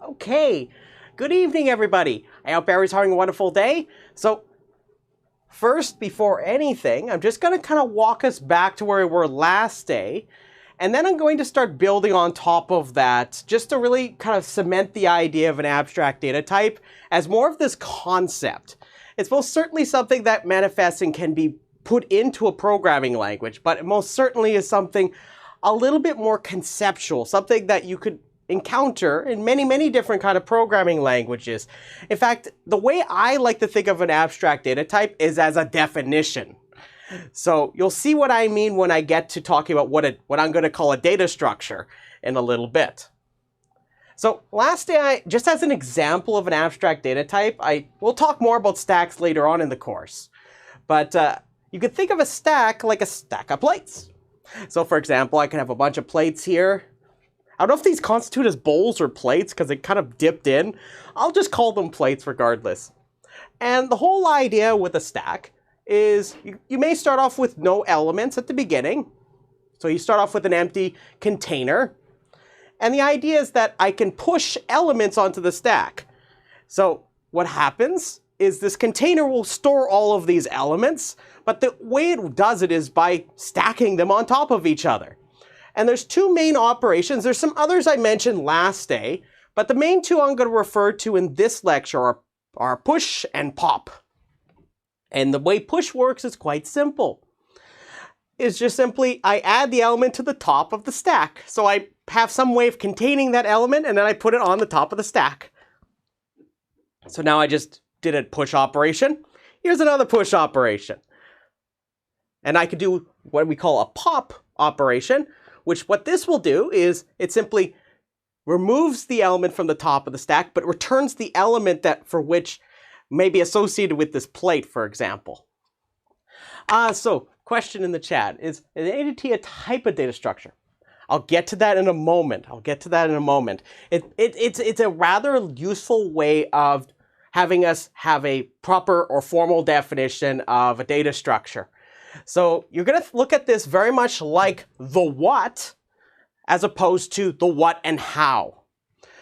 Okay, good evening everybody. I hope everybody's having a wonderful day. So first, before anything, I'm just going to kind of walk us back to where we were last day. And then I'm going to start building on top of that just to really kind of cement the idea of an abstract data type as more of this concept. It's most certainly something that manifests and can be put into a programming language, but it most certainly is something a little bit more conceptual, something that you could encounter in many different kind of programming languages. In fact, the way I like to think of an abstract data type is as a definition. So you'll see what I mean when I get to talking about what I'm going to call a data structure in a little bit. So last day, just as an example of an abstract data type, we'll talk more about stacks later on in the course. But you could think of a stack like a stack of plates. So for example, I can have a bunch of plates here. I don't know if these constitute as bowls or plates because they kind of dipped in. I'll just call them plates regardless. And the whole idea with a stack is you may start off with no elements at the beginning. So you start off with an empty container. And the idea is that I can push elements onto the stack. So what happens is this container will store all of these elements, but the way it does it is by stacking them on top of each other. And there's two main operations. There's some others I mentioned last day, but the main two I'm going to refer to in this lecture are push and pop. And the way push works is quite simple. It's just simply I add the element to the top of the stack. So I have some way of containing that element and then I put it on the top of the stack. So now I just did a push operation. Here's another push operation. And I could do what we call a pop operation, which what this will do is it simply removes the element from the top of the stack, but returns the element that for which may be associated with this plate, for example. So question in the chat, is an ADT a type of data structure? I'll get to that in a moment. It's a rather useful way of having us have a proper or formal definition of a data structure. So you're going to look at this very much like the what, as opposed to the what and how.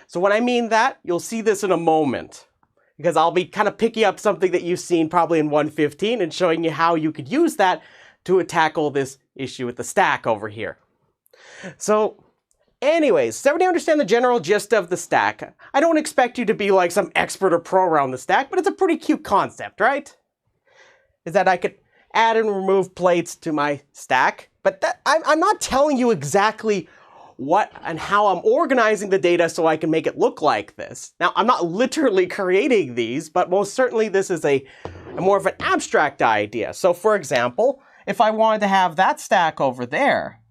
So when I mean that, you'll see this in a moment, because I'll be kind of picking up something that you've seen probably in 115 and showing you how you could use that to tackle this issue with the stack over here. So anyways, does everybody understand the general gist of the stack? I don't expect you to be like some expert or pro around the stack, but it's a pretty cute concept, right? Is that I could add and remove plates to my stack, but I'm not telling you exactly what and how I'm organizing the data so I can make it look like this. Now, I'm not literally creating these, but most certainly this is a more of an abstract idea. So for example, if I wanted to have that stack over there,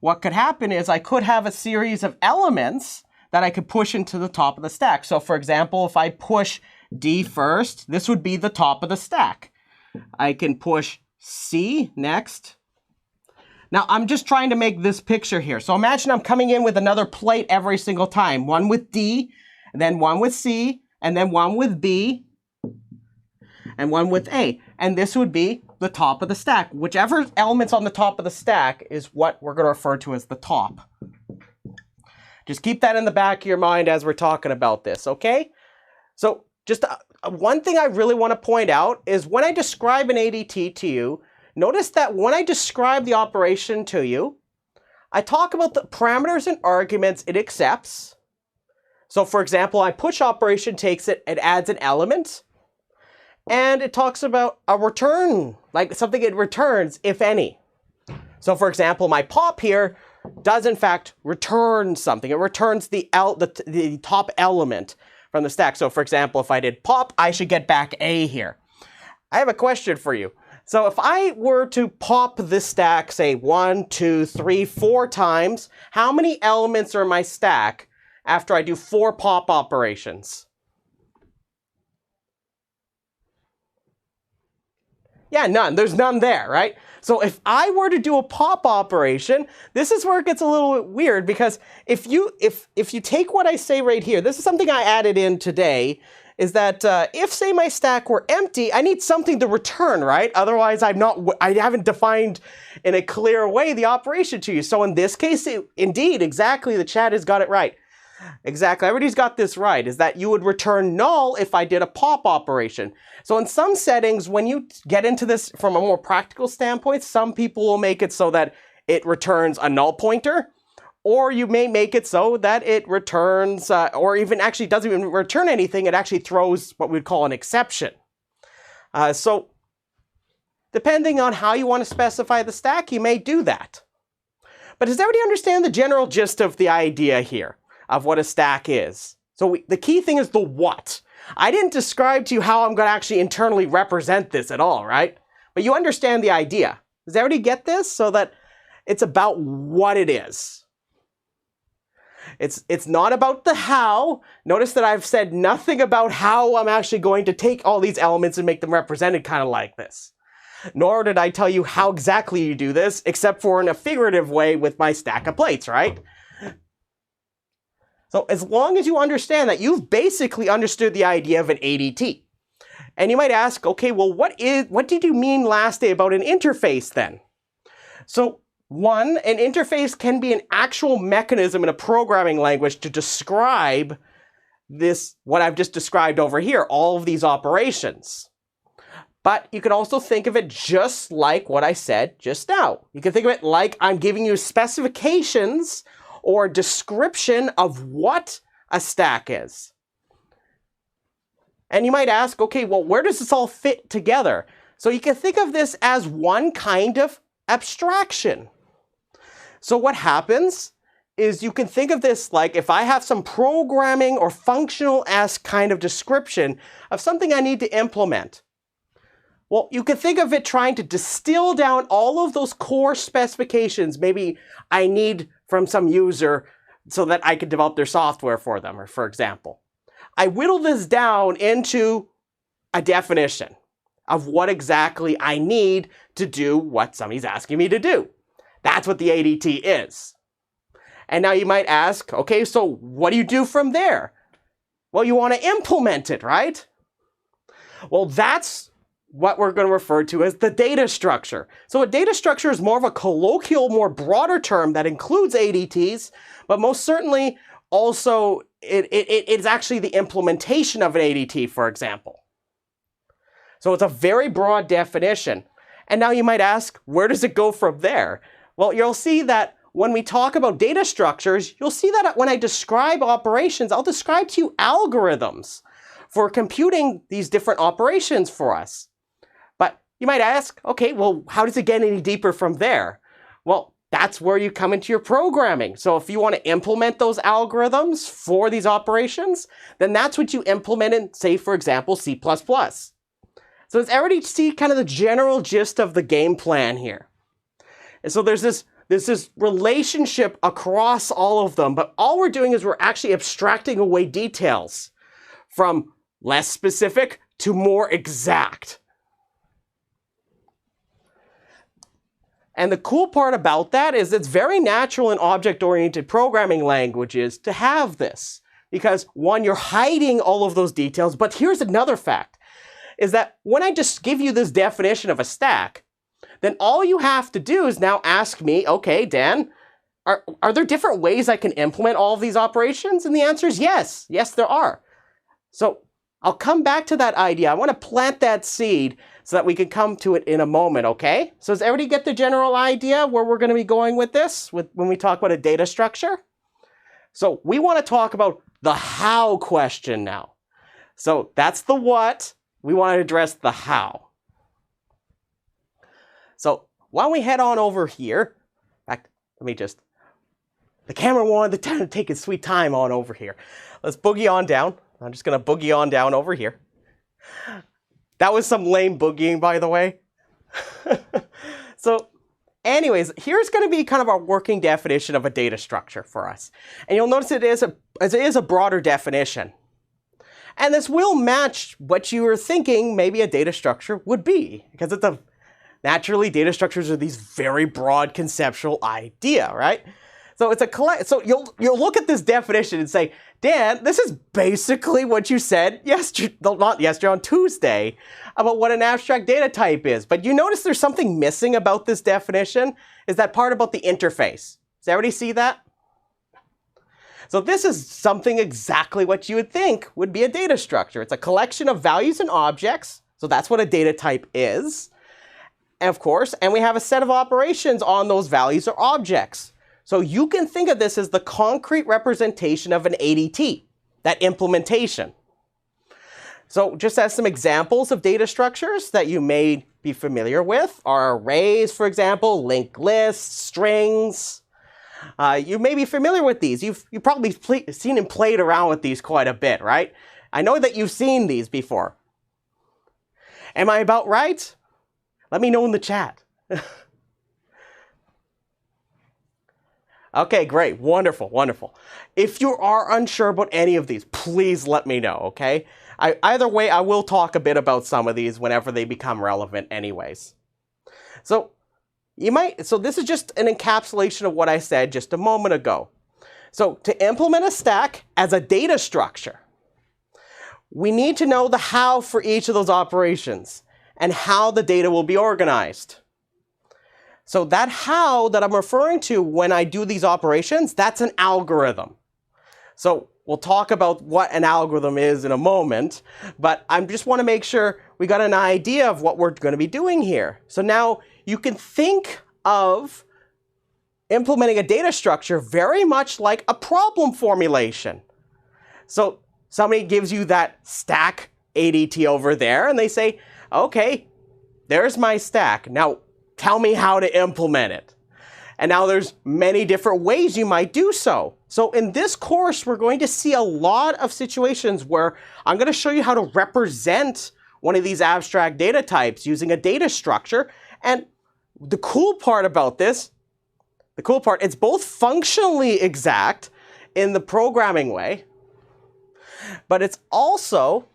what could happen is I could have a series of elements that I could push into the top of the stack. So for example, if I push D first, this would be the top of the stack. I can push C next. Now I'm just trying to make this picture here. So imagine I'm coming in with another plate every single time. One with D, and then one with C, and then one with B, and one with A. And this would be the top of the stack. Whichever element's on the top of the stack is what we're going to refer to as the top. Just keep that in the back of your mind as we're talking about this, okay? So just one thing I really want to point out is when I describe an ADT to you, notice that when I describe the operation to you, I talk about the parameters and arguments it accepts. So for example, my push operation takes it and adds an element. And it talks about a return, like something it returns, if any. So for example, my pop here does in fact return something. It returns the top element from the stack. So for example, if I did pop, I should get back A here. I have a question for you. So if I were to pop this stack, say 1, 2, 3, 4 times, how many elements are in my stack after I do 4 pop operations? Yeah, none. There's none there, right? So if I were to do a pop operation, this is where it gets a little bit weird, because if you take what I say right here, this is something I added in today, is that if, say, my stack were empty, I need something to return, right? Otherwise, I haven't defined in a clear way the operation to you. So in this case, indeed, exactly, the chat has got it right. Exactly. Everybody's got this right, is that you would return null if I did a pop operation. So in some settings, when you get into this from a more practical standpoint, some people will make it so that it returns a null pointer, or you may make it so that it returns, or even actually doesn't even return anything, it actually throws what we'd call an exception. So depending on how you want to specify the stack, you may do that. But does everybody understand the general gist of the idea here of what a stack is? So the key thing is the what. I didn't describe to you how I'm going to actually internally represent this at all, right? But you understand the idea. Does everybody get this? So that it's about what it is. It's not about the how. Notice that I've said nothing about how I'm actually going to take all these elements and make them represented kind of like this. Nor did I tell you how exactly you do this, except for in a figurative way with my stack of plates, right? So as long as you understand that, you've basically understood the idea of an ADT. And you might ask, okay, well, what did you mean last day about an interface then? So one, an interface can be an actual mechanism in a programming language to describe this, what I've just described over here, all of these operations. But you can also think of it just like what I said just now. You can think of it like I'm giving you specifications or description of what a stack is. And you might ask, okay, well, where does this all fit together? So you can think of this as one kind of abstraction. So what happens is you can think of this like if I have some programming or functional-esque kind of description of something I need to implement. Well, you can think of it trying to distill down all of those core specifications maybe I need from some user so that I could develop their software for them, or for example. I whittle this down into a definition of what exactly I need to do what somebody's asking me to do. That's what the ADT is. And now you might ask, okay, so what do you do from there? Well, you want to implement it, right? Well, that's what we're going to refer to as the data structure. So a data structure is more of a colloquial, more broader term that includes ADTs, but most certainly also it's actually the implementation of an ADT, for example. So it's a very broad definition. And now you might ask, where does it go from there? Well, you'll see that when we talk about data structures, you'll see that when I describe operations, I'll describe to you algorithms for computing these different operations for us. But you might ask, okay, well, how does it get any deeper from there? Well, that's where you come into your programming. So if you want to implement those algorithms for these operations, then that's what you implement in, say, for example, C++. So it's already see kind of the general gist of the game plan here. And so there's this relationship across all of them, but all we're doing is we're actually abstracting away details from less specific to more exact. And the cool part about that is it's very natural in object-oriented programming languages to have this. Because one, you're hiding all of those details, but here's another fact, is that when I just give you this definition of a stack, then all you have to do is now ask me, okay, Dan, are there different ways I can implement all of these operations? And the answer is yes. Yes, there are. So I'll come back to that idea. I want to plant that seed so that we can come to it in a moment, okay? So does everybody get the general idea where we're going to be going with this when we talk about a data structure? So we want to talk about the how question now. So that's the what. We want to address the how. So why don't we head on over here? In fact, let me just, the camera wanted to take its sweet time on over here. Let's boogie on down. I'm just going to boogie on down over here. That was some lame boogieing, by the way. So anyways, here's going to be kind of our working definition of a data structure for us. And you'll notice it is a broader definition. And this will match what you were thinking maybe a data structure would be, because it's naturally data structures are these very broad conceptual idea, right? So it's so you'll look at this definition and say, Dan, this is basically what you said on Tuesday about what an abstract data type is. But you notice there's something missing about this definition, is that part about the interface. Does everybody see that? So this is something exactly what you would think would be a data structure. It's a collection of values and objects. So that's what a data type is. And of course, and we have a set of operations on those values or objects. So you can think of this as the concrete representation of an ADT, that implementation. So just as some examples of data structures that you may be familiar with are arrays, for example, linked lists, strings. You may be familiar with these. You've probably seen and played around with these quite a bit, right? I know that you've seen these before. Am I about right? Let me know in the chat. Okay, great, wonderful, wonderful. If you are unsure about any of these, please let me know, okay? Either way, I will talk a bit about some of these whenever they become relevant anyways. So this is just an encapsulation of what I said just a moment ago. So to implement a stack as a data structure, we need to know the how for each of those operations and how the data will be organized. So that how that I'm referring to when I do these operations, that's an algorithm. So we'll talk about what an algorithm is in a moment, but I just want to make sure we got an idea of what we're going to be doing here. So now you can think of implementing a data structure very much like a problem formulation. So somebody gives you that stack ADT over there, and they say, okay, there's my stack. Now tell me how to implement it. And now there's many different ways you might do so. So in this course, we're going to see a lot of situations where I'm going to show you how to represent one of these abstract data types using a data structure. And the cool part about this, it's both functionally exact in the programming way, but it's also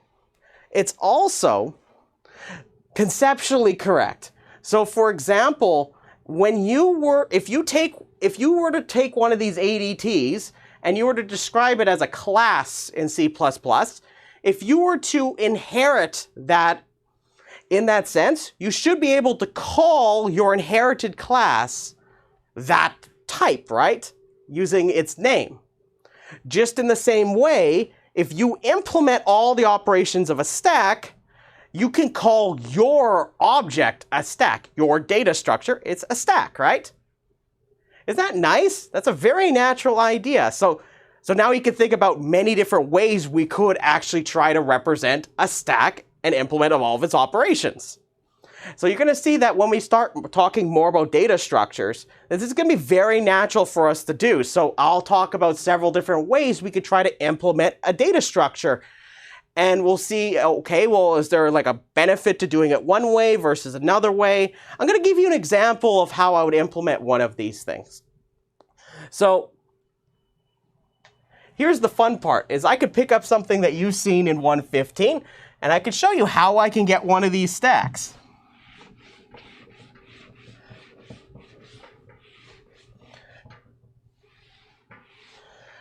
conceptually correct. So for example, if you were to take one of these ADTs and you were to describe it as a class in C++, if you were to inherit that in that sense, you should be able to call your inherited class that type, right? Using its name. Just in the same way, if you implement all the operations of a stack, you can call your object a stack. Your data structure, it's a stack, right? Isn't that nice? That's a very natural idea. So now you can think about many different ways we could actually try to represent a stack and implement all of its operations. So you're going to see that when we start talking more about data structures, this is going to be very natural for us to do. So I'll talk about several different ways we could try to implement a data structure. And we'll see, okay, well, is there like a benefit to doing it one way versus another way? I'm going to give you an example of how I would implement one of these things. So here's the fun part, is I could pick up something that you've seen in 115, and I could show you how I can get one of these stacks.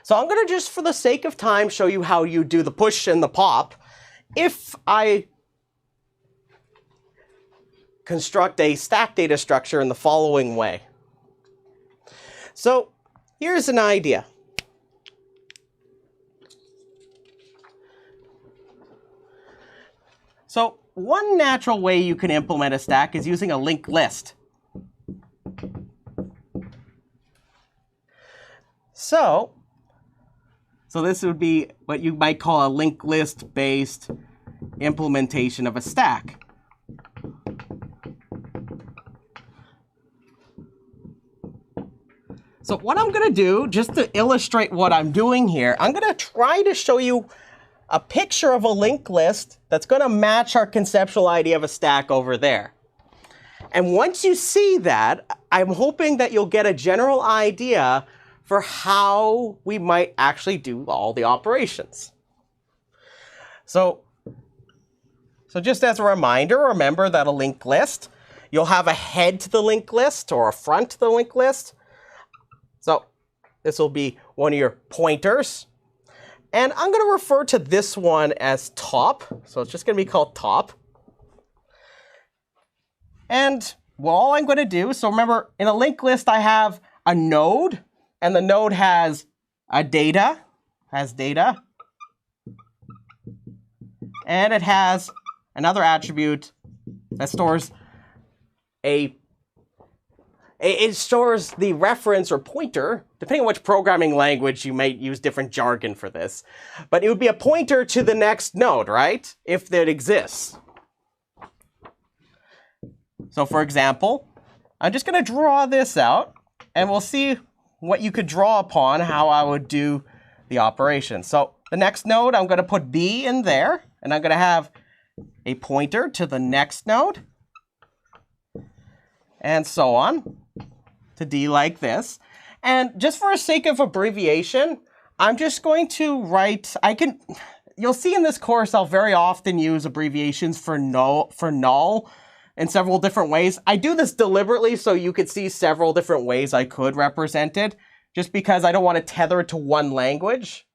So I'm going to just, for the sake of time, show you how you do the push and the pop if I construct a stack data structure in the following way. So here's an idea. So one natural way you can implement a stack is using a linked list. So this would be what you might call a linked list based implementation of a stack. So what I'm going to do, just to illustrate what I'm doing here, I'm going to try to show you a picture of a linked list that's going to match our conceptual idea of a stack over there. And once you see that, I'm hoping that you'll get a general idea for how we might actually do all the operations. So just as a reminder, remember that a linked list, you'll have a head to the linked list or a front to the linked list. So this will be one of your pointers. And I'm going to refer to this one as top. So it's just going to be called top. And well, all I'm going to do, so remember, in a linked list, I have a node, and the node has a data, has data, and it has another attribute that stores it stores the reference or pointer, depending on which programming language you might use different jargon for this, but it would be a pointer to the next node, right? If it exists. So for example, I'm just going to draw this out, and we'll see what you could draw upon how I would do the operation. So the next node, I'm going to put B in there, and I'm going to have a pointer to the next node, and so on, to D like this. And just for the sake of abbreviation, I'm just going to write, you'll see in this course I'll very often use abbreviations for null in several different ways. I do this deliberately so you could see several different ways I could represent it, just because I don't want to tether it to one language.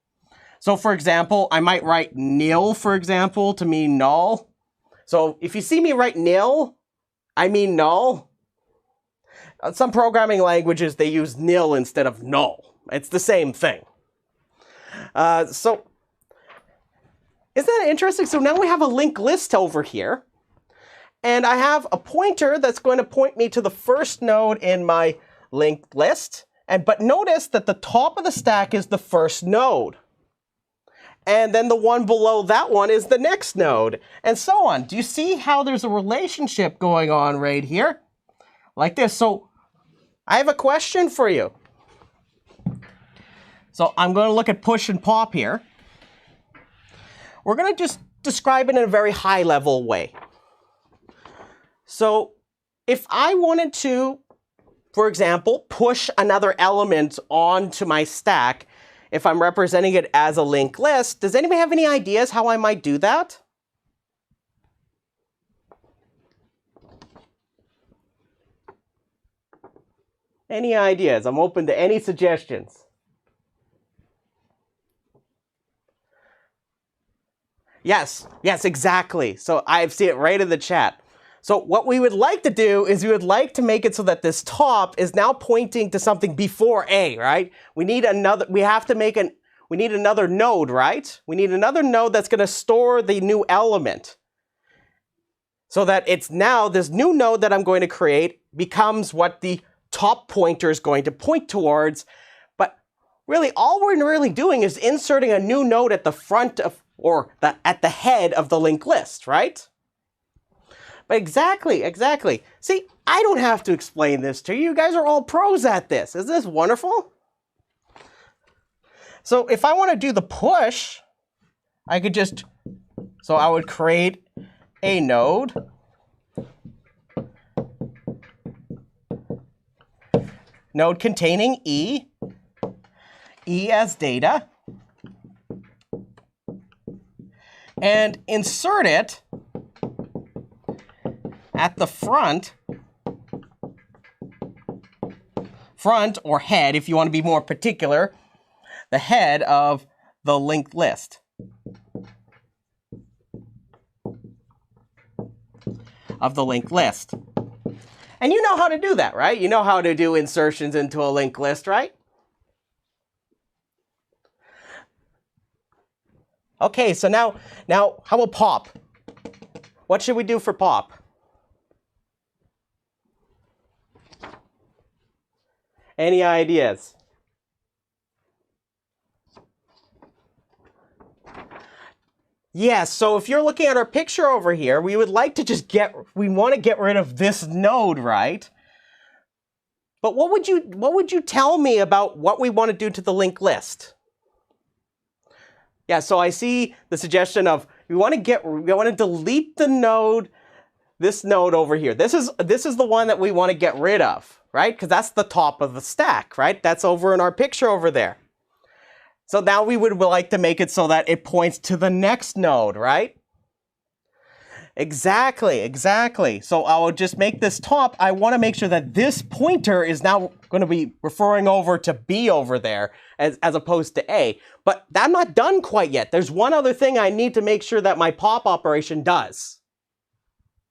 So for example, I might write nil, for example, to mean null. So if you see me write nil, I mean null. Some programming languages, they use nil instead of null. It's the same thing. So isn't that interesting? So now we have a linked list over here. And I have a pointer that's going to point me to the first node in my linked list. But notice that the top of the stack is the first node. And then the one below that one is the next node, and so on. Do you see how there's a relationship going on right here? Like this. So I have a question for you. So I'm going to look at push and pop here. We're going to just describe it in a very high-level way. So if I wanted to, for example, push another element onto my stack, if I'm representing it as a linked list, does anybody have any ideas how I might do that? Any ideas? I'm open to any suggestions. Yes, exactly. So I see it right in the chat. So what we would like to do is we would like to make it so that this top is now pointing to something before A, right? We need another node, right? We need another node that's going to store the new element. So that it's now this new node that I'm going to create becomes what the top pointer is going to point towards. But really, all we're really doing is inserting a new node at the front of, or at the head of the linked list, right? But exactly. See, I don't have to explain this to you. You guys are all pros at this. Isn't this wonderful? So if I want to do the push, I could just, so I would create a node. Node containing E as data. And insert it at the front or head, if you want to be more particular, the head of the linked list. And you know how to do that, right? You know how to do insertions into a linked list, right? Okay, so now how about pop? What should we do for pop? Any ideas? Yes, so if you're looking at our picture over here, we would like to we want to get rid of this node, right? But what would you tell me about what we want to do to the linked list? Yeah, so I see the suggestion of we want to delete the node, this node over here. This is the one that we want to get rid of, right? Because that's the top of the stack, right? That's over in our picture over there. So now we would like to make it so that it points to the next node, right? Exactly. So I will just make this top. I want to make sure that this pointer is now going to be referring over to B over there as opposed to A. But I'm not done quite yet. There's one other thing I need to make sure that my pop operation does.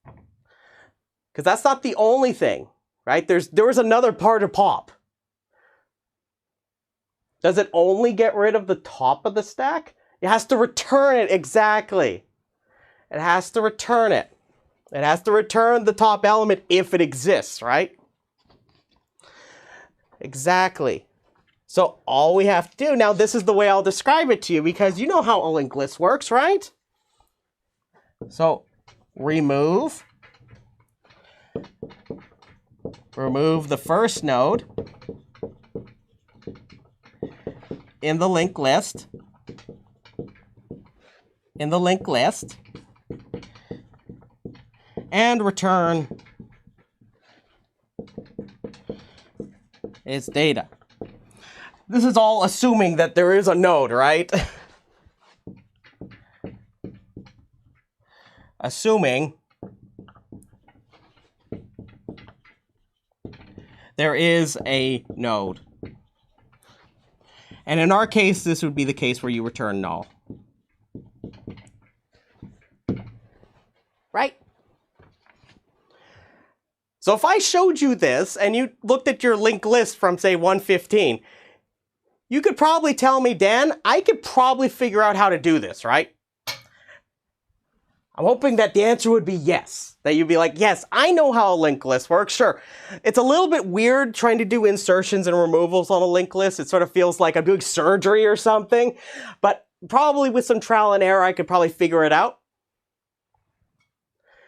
Because that's not the only thing, right? There was another part of pop. Does it only get rid of the top of the stack? It has to return it, exactly. It has to return it. It has to return the top element if it exists, right? Exactly. So all we have to do, now this is the way I'll describe it to you because you know how a linked list works, right? So remove the first node in the linked list, and return its data. This is all assuming that there is a node, right? Assuming there is a node. And in our case, this would be the case where you return null. Right? So if I showed you this and you looked at your linked list from, say, 115, you could probably tell me, Dan, I could probably figure out how to do this, right? I'm hoping that the answer would be yes. That you'd be like, yes, I know how a linked list works. Sure, it's a little bit weird trying to do insertions and removals on a linked list. It sort of feels like I'm doing surgery or something. But probably with some trial and error, I could probably figure it out.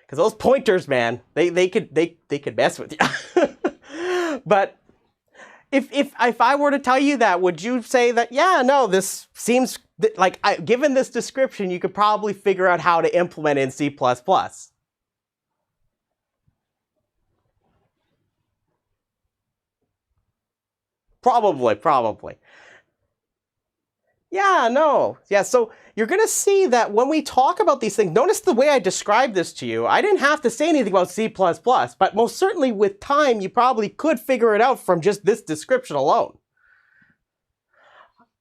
Because those pointers, man, they could mess with you. But if I were to tell you that, would you say that, yeah, no, this seems like, given this description, you could probably figure out how to implement it in C++? Probably. Yeah, no. Yeah, so you're going to see that when we talk about these things, notice the way I described this to you. I didn't have to say anything about C++, but most certainly with time, you probably could figure it out from just this description alone.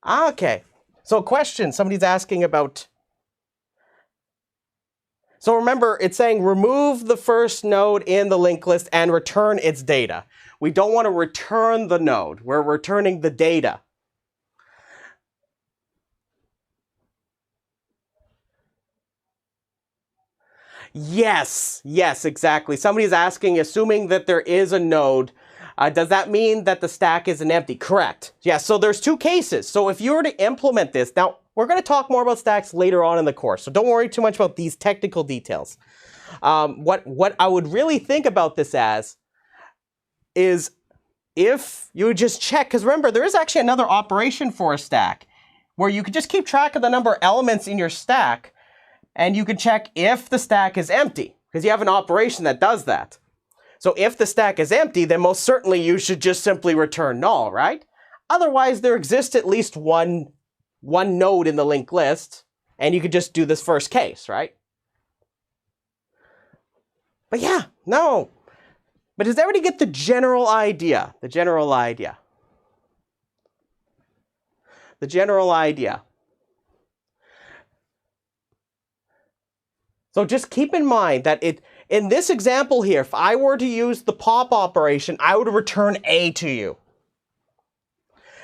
Okay, so question, somebody's asking about... So remember, it's saying remove the first node in the linked list and return its data. We don't want to return the node. We're returning the data. Yes, exactly. Somebody's asking, assuming that there is a node, does that mean that the stack isn't empty? Correct. Yeah, so there's two cases. So if you were to implement this, now we're going to talk more about stacks later on in the course, so don't worry too much about these technical details. What I would really think about this as is if you would just check, because remember, there is actually another operation for a stack where you could just keep track of the number of elements in your stack, and you can check if the stack is empty, because you have an operation that does that. So if the stack is empty, then most certainly you should just simply return null, right? Otherwise, there exists at least one node in the linked list, and you could just do this first case, right? But yeah, no. But does everybody get the general idea? The general idea. So just keep in mind that in this example here, if I were to use the pop operation, I would return A to you.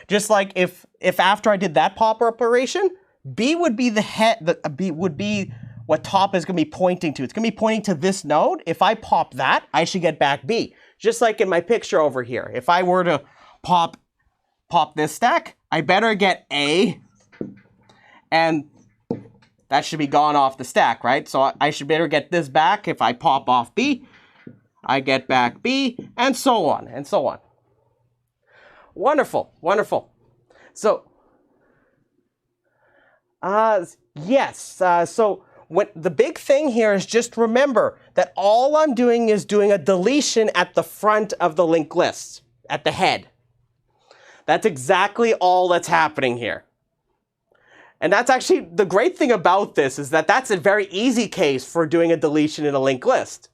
Just like if after I did that pop operation, B would be the head, B would be what top is going to be pointing to. It's going to be pointing to this node. If I pop that, I should get back B. Just like in my picture over here. If I were to pop this stack, I better get A, and that should be gone off the stack, right? So I should better get this back. If I pop off B, I get back B, and so on, and so on. Wonderful. So, yes, so the big thing here is just remember that all I'm doing is doing a deletion at the front of the linked list, at the head. That's exactly all that's happening here. And that's actually, the great thing about this is that that's a very easy case for doing a deletion in a linked list.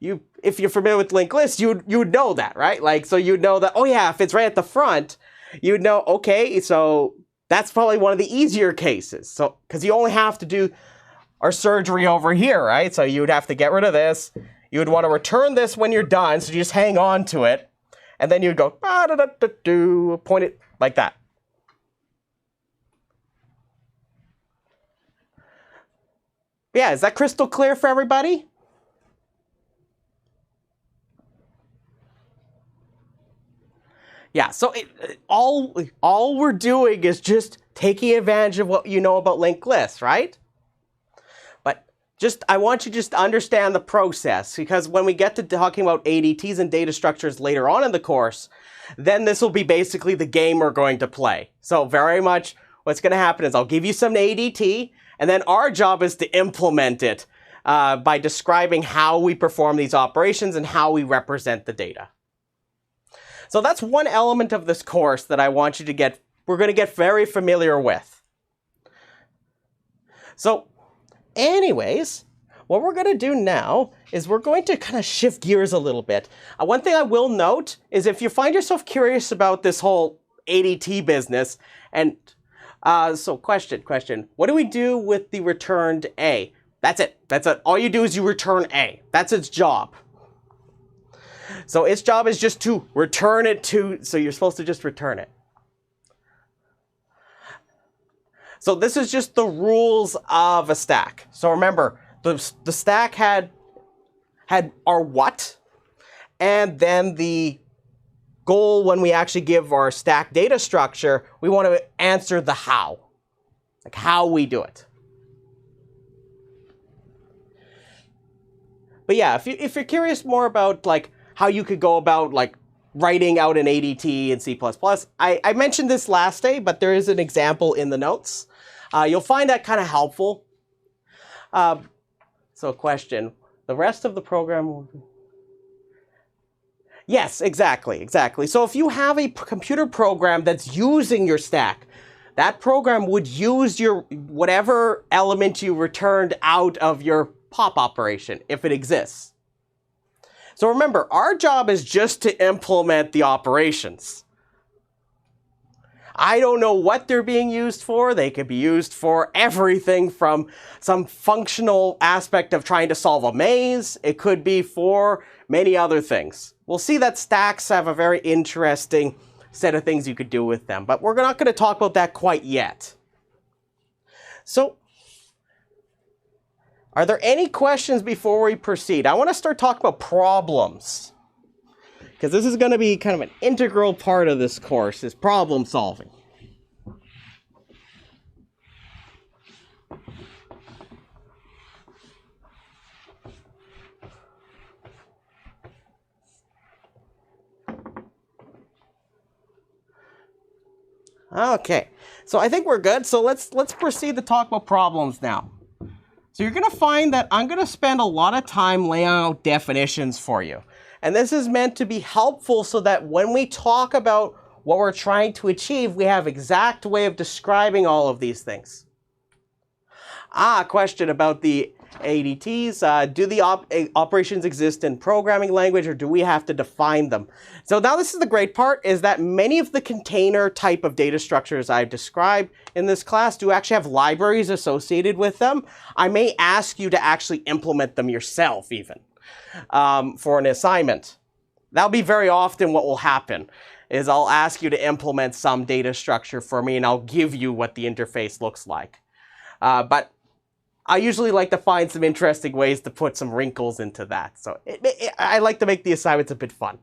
If you're familiar with linked lists, you would know that, right? Like, so you'd know that, oh yeah, if it's right at the front, you'd know, okay, so that's probably one of the easier cases. So, because you only have to do our surgery over here, right? So you would have to get rid of this. You would want to return this when you're done, so you just hang on to it. And then you'd go, point it like that. Yeah, is that crystal clear for everybody? Yeah, so all we're doing is just taking advantage of what you know about linked lists, right? But I want you just to understand the process, because when we get to talking about ADTs and data structures later on in the course, then this will be basically the game we're going to play. So very much what's going to happen is I'll give you some ADT, and then our job is to implement it by describing how we perform these operations and how we represent the data. So that's one element of this course that I want you to we're going to get very familiar with. So anyways, what we're going to do now is we're going to kind of shift gears a little bit. One thing I will note is if you find yourself curious about this whole ADT business, and so question, what do we do with the returned A? That's it. All you do is you return A. That's its job. So its job is just to return it to, so you're supposed to just return it. So this is just the rules of a stack. So remember, the stack had our what, and then the goal when we actually give our stack data structure, we want to answer the how, like how we do it. But yeah, if you're curious more about like how you could go about like writing out an ADT in C++, I mentioned this last day, but there is an example in the notes. You'll find that kind of helpful. So question, the rest of the program... Yes, exactly. So if you have a computer program that's using your stack, that program would use your whatever element you returned out of your pop operation, if it exists. So remember, our job is just to implement the operations. I don't know what they're being used for. They could be used for everything from some functional aspect of trying to solve a maze. It could be for many other things. We'll see that stacks have a very interesting set of things you could do with them, but we're not going to talk about that quite yet. So, are there any questions before we proceed? I want to start talking about problems, because this is going to be kind of an integral part of this course, is problem solving. Okay, so I think we're good. So let's proceed to talk about problems now. So you're going to find that I'm going to spend a lot of time laying out definitions for you. And this is meant to be helpful so that when we talk about what we're trying to achieve, we have exact way of describing all of these things. Question about the ADTs. Do the operations exist in programming language, or do we have to define them? So now this is the great part, is that many of the container type of data structures I've described in this class do actually have libraries associated with them. I may ask you to actually implement them yourself even for an assignment. That'll be very often what will happen, is I'll ask you to implement some data structure for me and I'll give you what the interface looks like. But I usually like to find some interesting ways to put some wrinkles into that. So I like to make the assignments a bit fun.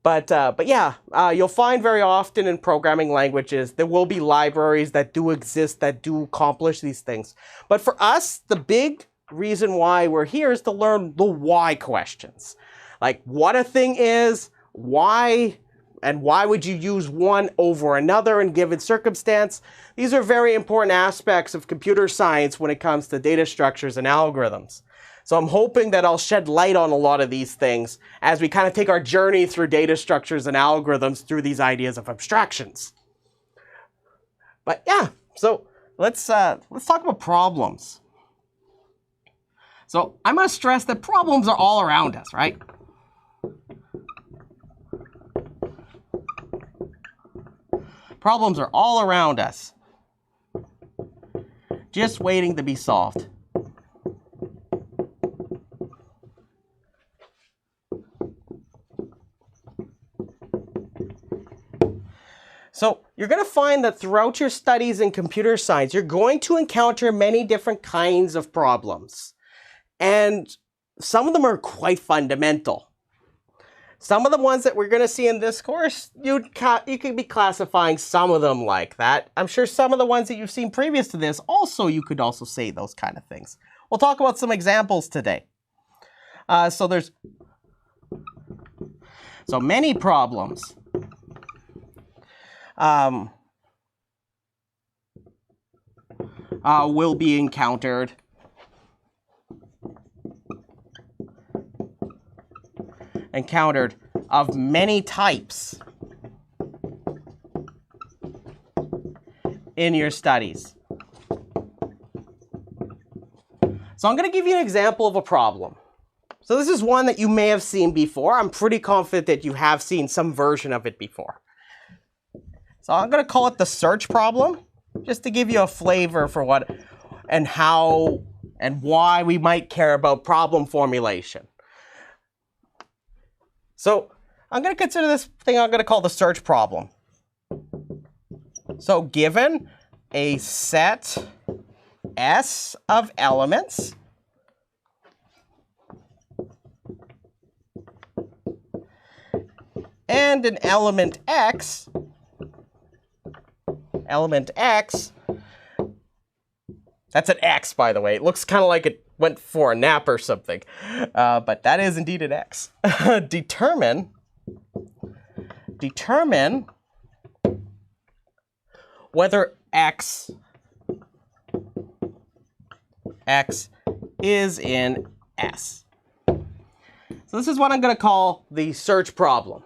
But yeah, you'll find very often in programming languages, there will be libraries that do exist that do accomplish these things. But for us, the big reason why we're here is to learn the why questions. Like what a thing is, why, and why would you use one over another in given circumstance. These are very important aspects of computer science when it comes to data structures and algorithms. So I'm hoping that I'll shed light on a lot of these things as we kind of take our journey through data structures and algorithms through these ideas of abstractions. But yeah, so let's talk about problems. So I must stress that problems are all around us, right? Problems are all around us, just waiting to be solved. So you're going to find that throughout your studies in computer science, you're going to encounter many different kinds of problems. And some of them are quite fundamental. Some of the ones that we're going to see in this course, you could be classifying some of them like that. I'm sure some of the ones that you've seen previous to this, you could also say those kind of things. We'll talk about some examples today. So many problems will be encountered of many types in your studies. So I'm going to give you an example of a problem. So this is one that you may have seen before. I'm pretty confident that you have seen some version of it before. So I'm going to call it the search problem, just to give you a flavor for what and how and why we might care about problem formulation. So I'm going to consider this thing I'm going to call the search problem. So given a set S of elements, and an element X, that's an X, by the way. It looks kind of like it went for a nap or something, but that is indeed an X. Determine whether X is in S. So this is what I'm going to call the search problem.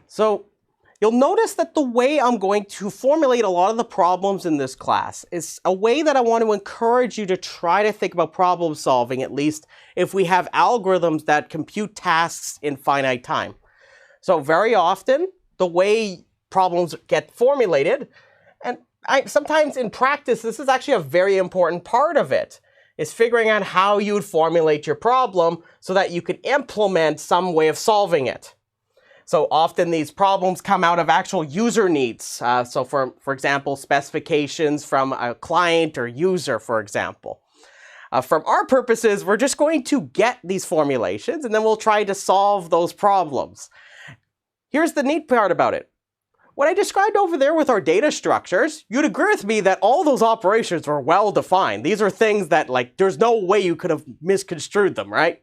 So you'll notice that the way I'm going to formulate a lot of the problems in this class is a way that I want to encourage you to try to think about problem solving, at least if we have algorithms that compute tasks in finite time. So very often, the way problems get formulated, and sometimes in practice, this is actually a very important part of it, is figuring out how you would formulate your problem so that you could implement some way of solving it. So often these problems come out of actual user needs. So for example, specifications from a client or user, for example. From our purposes, we're just going to get these formulations and then we'll try to solve those problems. Here's the neat part about it. What I described over there with our data structures, you'd agree with me that all those operations were well defined. These are things that, like, there's no way you could have misconstrued them, right?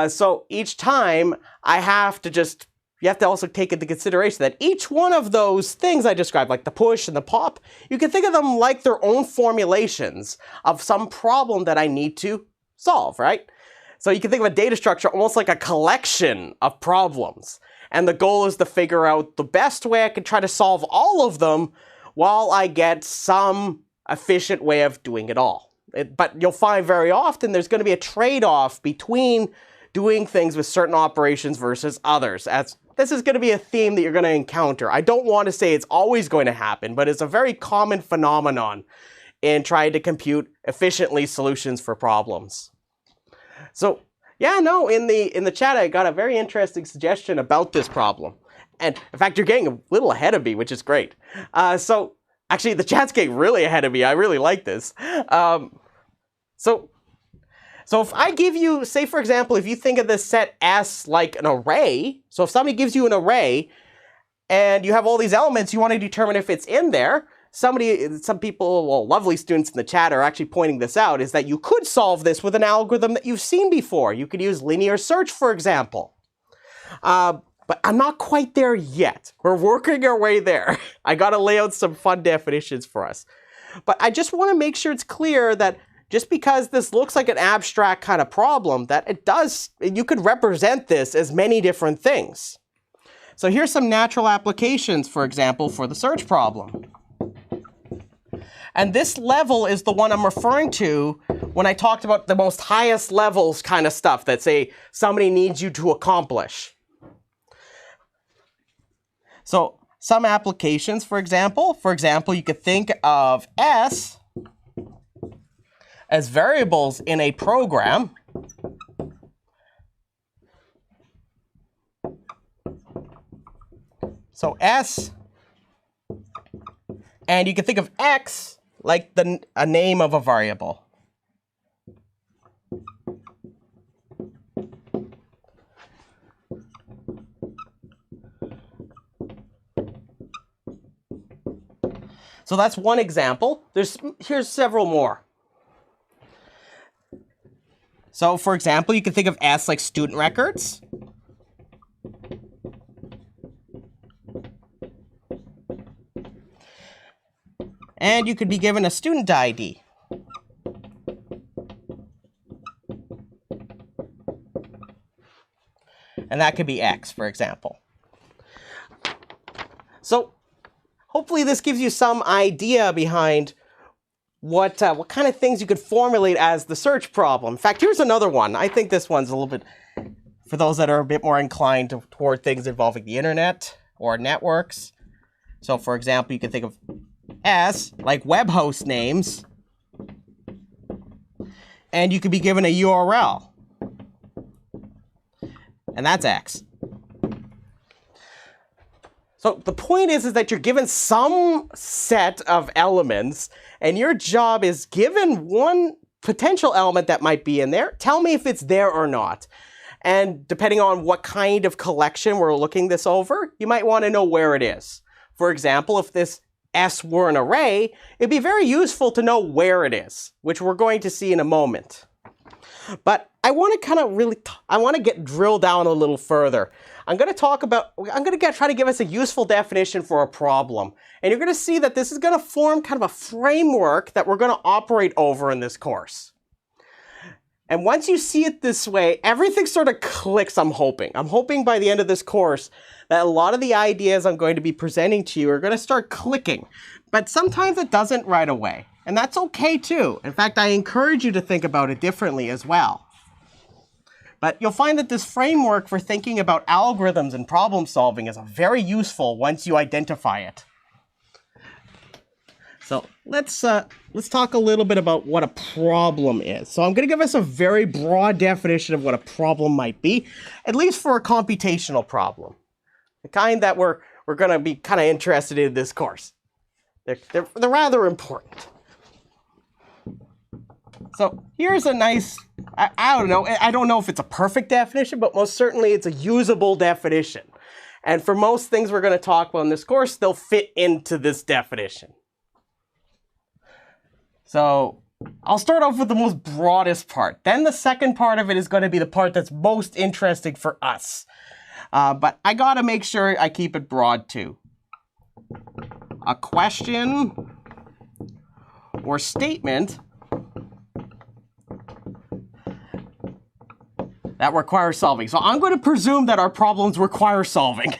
So each time you have to also take into consideration that each one of those things I described, like the push and the pop, you can think of them like their own formulations of some problem that I need to solve, right? So you can think of a data structure almost like a collection of problems. And the goal is to figure out the best way I can try to solve all of them while I get some efficient way of doing it all. But you'll find very often there's going to be a trade-off between doing things with certain operations versus others. This is going to be a theme that you're going to encounter. I don't want to say it's always going to happen, but it's a very common phenomenon in trying to compute efficiently solutions for problems. So yeah, no, in the chat I got a very interesting suggestion about this problem. And in fact, you're getting a little ahead of me, which is great. So actually, the chat's getting really ahead of me. I really like this. So if I give you, say for example, if you think of this set S like an array, so if somebody gives you an array and you have all these elements, you want to determine if it's in there. Some people, well, lovely students in the chat are actually pointing this out, is that you could solve this with an algorithm that you've seen before. You could use linear search, for example. But I'm not quite there yet. We're working our way there. I got to lay out some fun definitions for us. But I just want to make sure it's clear that just because this looks like an abstract kind of problem, that you could represent this as many different things. So here's some natural applications, for example, for the search problem. And this level is the one I'm referring to when I talked about the most highest levels kind of stuff that, say, somebody needs you to accomplish. So some applications, for example, you could think of S as variables in a program So S, and you can think of X like a name of a variable. So that's one example. Here's several more. So for example, you can think of S like student records. And you could be given a student ID. And that could be X, for example. So hopefully this gives you some idea behind what kind of things you could formulate as the search problem. In fact, here's another one. I think this one's a little bit, for those that are a bit more inclined toward things involving the internet or networks. So for example, you can think of S like web host names, and you could be given a URL, and that's X. So the point is that you're given some set of elements, and your job is, given one potential element that might be in there, tell me if it's there or not. And depending on what kind of collection we're looking this over, you might want to know where it is. For example, if this S were an array, it'd be very useful to know where it is, which we're going to see in a moment. But I want to get drilled down a little further. I'm going to try to give us a useful definition for a problem. And you're going to see that this is going to form kind of a framework that we're going to operate over in this course. And once you see it this way, everything sort of clicks, I'm hoping. I'm hoping by the end of this course that a lot of the ideas I'm going to be presenting to you are going to start clicking. But sometimes it doesn't right away. And that's okay too. In fact, I encourage you to think about it differently as well. But you'll find that this framework for thinking about algorithms and problem solving is very useful once you identify it. So let's talk a little bit about what a problem is. So I'm going to give us a very broad definition of what a problem might be, at least for a computational problem, the kind that we're going to be kind of interested in this course. They're rather important. So here's a nice, I don't know if it's a perfect definition, but most certainly it's a usable definition. And for most things we're going to talk about in this course, they'll fit into this definition. So I'll start off with the most broadest part. Then the second part of it is going to be the part that's most interesting for us. But I got to make sure I keep it broad too. A question or statement that requires solving. So I'm going to presume that our problems require solving.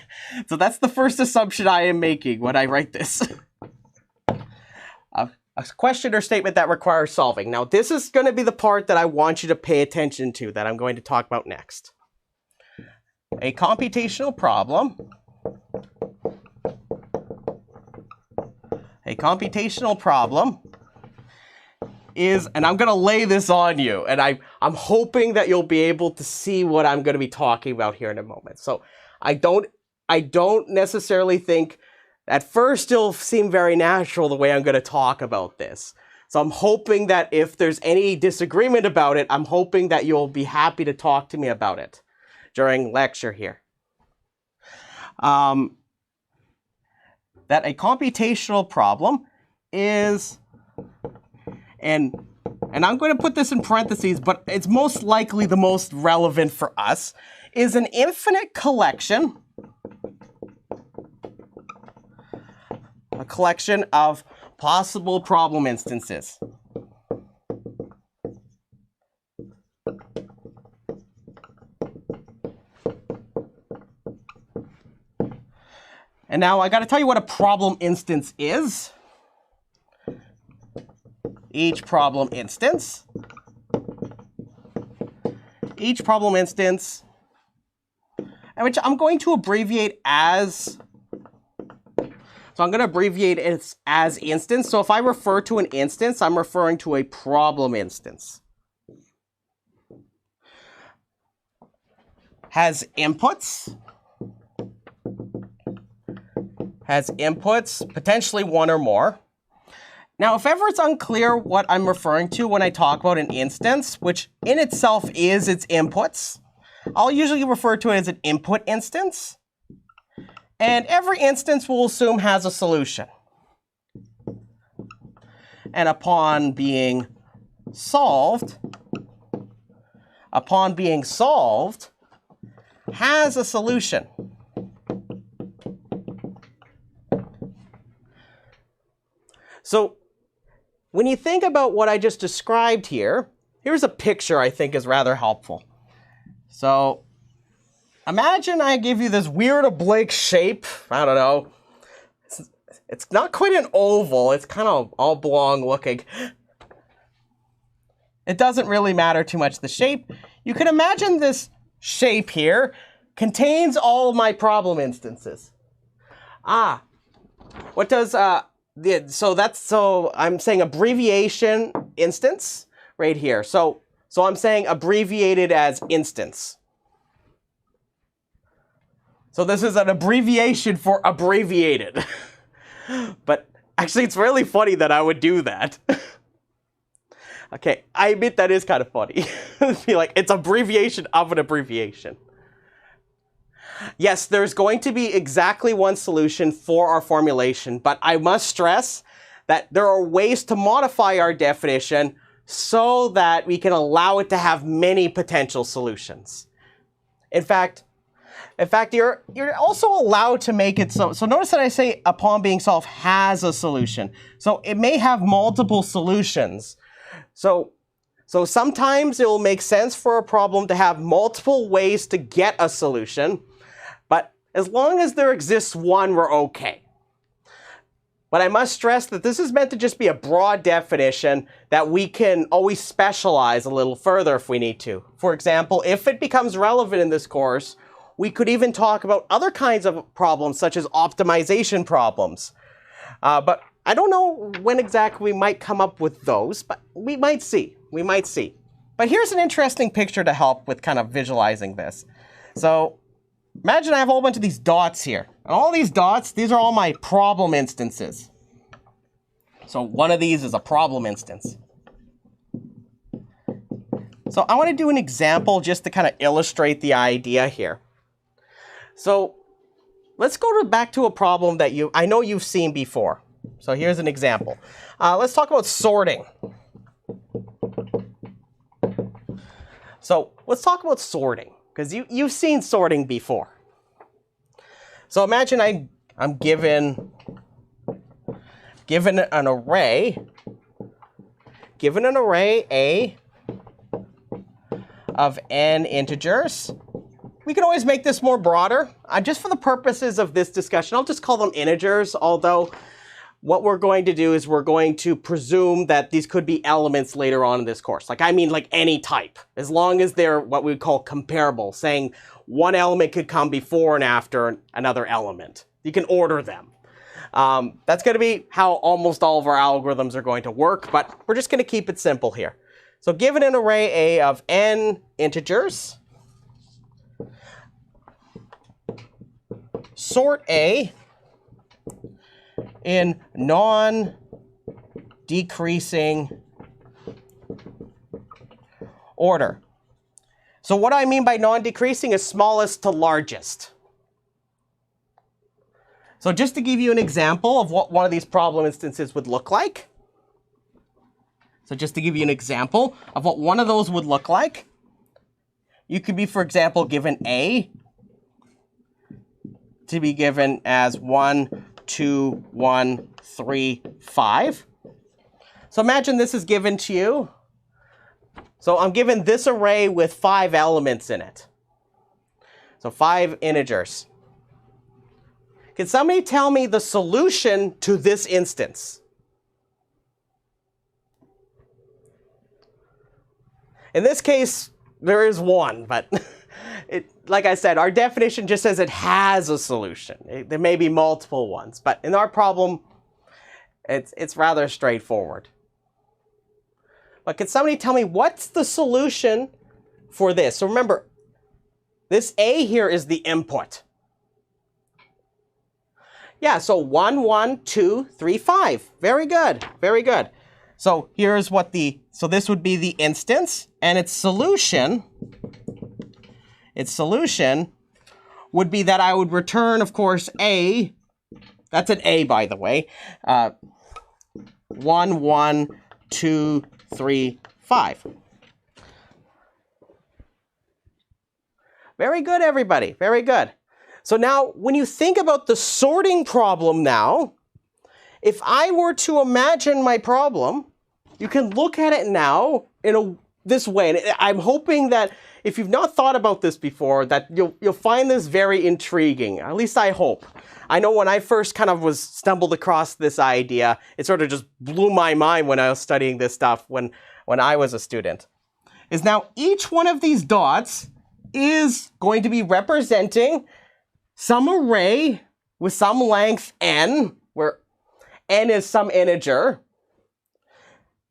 So that's the first assumption I am making when I write this. A question or statement that requires solving. Now this is going to be the part that I want you to pay attention to, that I'm going to talk about next. A computational problem. A computational problem is, and I'm going to lay this on you, and I'm hoping that you'll be able to see what I'm going to be talking about here in a moment. So I don't necessarily think, at first it'll seem very natural the way I'm going to talk about this. So I'm hoping that if there's any disagreement about it, I'm hoping that you'll be happy to talk to me about it during lecture here. That a computational problem is, and I'm going to put this in parentheses, but it's most likely the most relevant for us, is an infinite collection, a collection of possible problem instances. And now I got to tell you what a problem instance is. Each problem instance, which I'm going to abbreviate as, so I'm going to abbreviate it as instance. So if I refer to an instance, I'm referring to a problem instance. Has inputs has inputs, potentially one or more. Now, if ever it's unclear what I'm referring to when I talk about an instance, which in itself is its inputs, I'll usually refer to it as an input instance. And every instance we'll assume has a solution. And upon being solved, has a solution. So when you think about what I just described here, here's a picture I think is rather helpful. So imagine I give you this weird oblique shape. I don't know. It's not quite an oval. It's kind of oblong looking. It doesn't really matter too much the shape. You can imagine this shape here contains all of my problem instances. What does so I'm saying abbreviation instance right here. So I'm saying abbreviated as instance. So this is an abbreviation for abbreviated. But actually it's really funny that I would do that. Okay, I admit that is kind of funny. Be like, it's abbreviation of an abbreviation. Yes, there's going to be exactly one solution for our formulation, but I must stress that there are ways to modify our definition so that we can allow it to have many potential solutions. In fact, you're also allowed to make it so notice that I say upon being solved has a solution. So it may have multiple solutions. So sometimes it will make sense for a problem to have multiple ways to get a solution, but as long as there exists one, we're okay. But I must stress that this is meant to just be a broad definition that we can always specialize a little further if we need to. For example, if it becomes relevant in this course, we could even talk about other kinds of problems such as optimization problems. But I don't know when exactly we might come up with those, but we might see. But here's an interesting picture to help with kind of visualizing this. So imagine I have a whole bunch of these dots here. And all these dots, these are all my problem instances. So one of these is a problem instance. So I want to do an example just to kind of illustrate the idea here. So let's go back to a problem that I know you've seen before. So here's an example. Let's talk about sorting. So let's talk about sorting, because you've seen sorting before. So imagine I'm given an array A of n integers. We can always make this more broader. Just for the purposes of this discussion, I'll just call them integers, although what we're going to do is we're going to presume that these could be elements later on in this course. Like any type, as long as they're what we would call comparable, saying one element could come before and after another element. You can order them. That's going to be how almost all of our algorithms are going to work, but we're just going to keep it simple here. So given an array A of n integers, sort A in non-decreasing order. So what I mean by non-decreasing is smallest to largest. So just to give you an example of what one of these problem instances would look like. So just to give you an example of what one of those would look like, you could be, for example, given A to be given as 1, 2, 1, 3, 5. So imagine this is given to you. So I'm given this array with 5 elements in it. So 5 integers. Can somebody tell me the solution to this instance? In this case, there is one, but like I said, our definition just says it has a solution. There may be multiple ones, but in our problem, it's rather straightforward. But can somebody tell me what's the solution for this? So remember, this A here is the input. Yeah, so 1, 1, 2, 3, 5. Very good, very good. So here's what so this would be the instance, and its solution would be that I would return, of course, A. That's an A, by the way. 1, 1, 2, 3, 5. Very good, everybody. Very good. So now, when you think about the sorting problem now, if I were to imagine my problem, you can look at it now in this way. And I'm hoping that if you've not thought about this before, that you'll find this very intriguing. At least I hope. I know when I first kind of stumbled across this idea, it sort of just blew my mind when I was studying this stuff when I was a student. Is now each one of these dots is going to be representing some array with some length n, where n is some integer.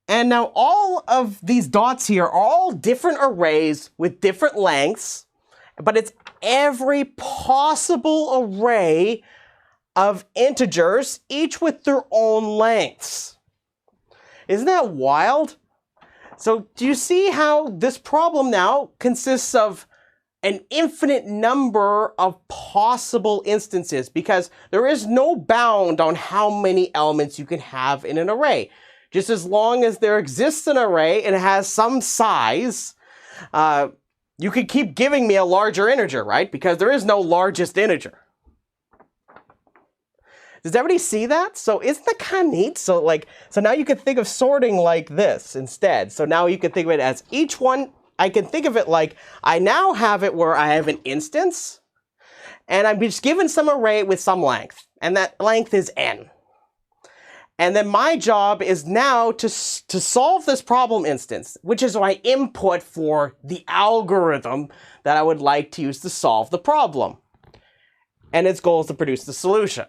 And now all of these dots here are all different arrays with different lengths, but it's every possible array of integers, each with their own lengths. Isn't that wild? So do you see how this problem now consists of an infinite number of possible instances, because there is no bound on how many elements you can have in an array. Just as long as there exists an array and it has some size, you could keep giving me a larger integer, right? Because there is no largest integer. Does everybody see that? So isn't that kind of neat? So now you can think of sorting like this instead. So now you can think of it as each one. I can think of it like I now have it where I have an instance, and I'm just given some array with some length, and that length is n. And then my job is now to solve this problem instance, which is my input for the algorithm that I would like to use to solve the problem. And its goal is to produce the solution.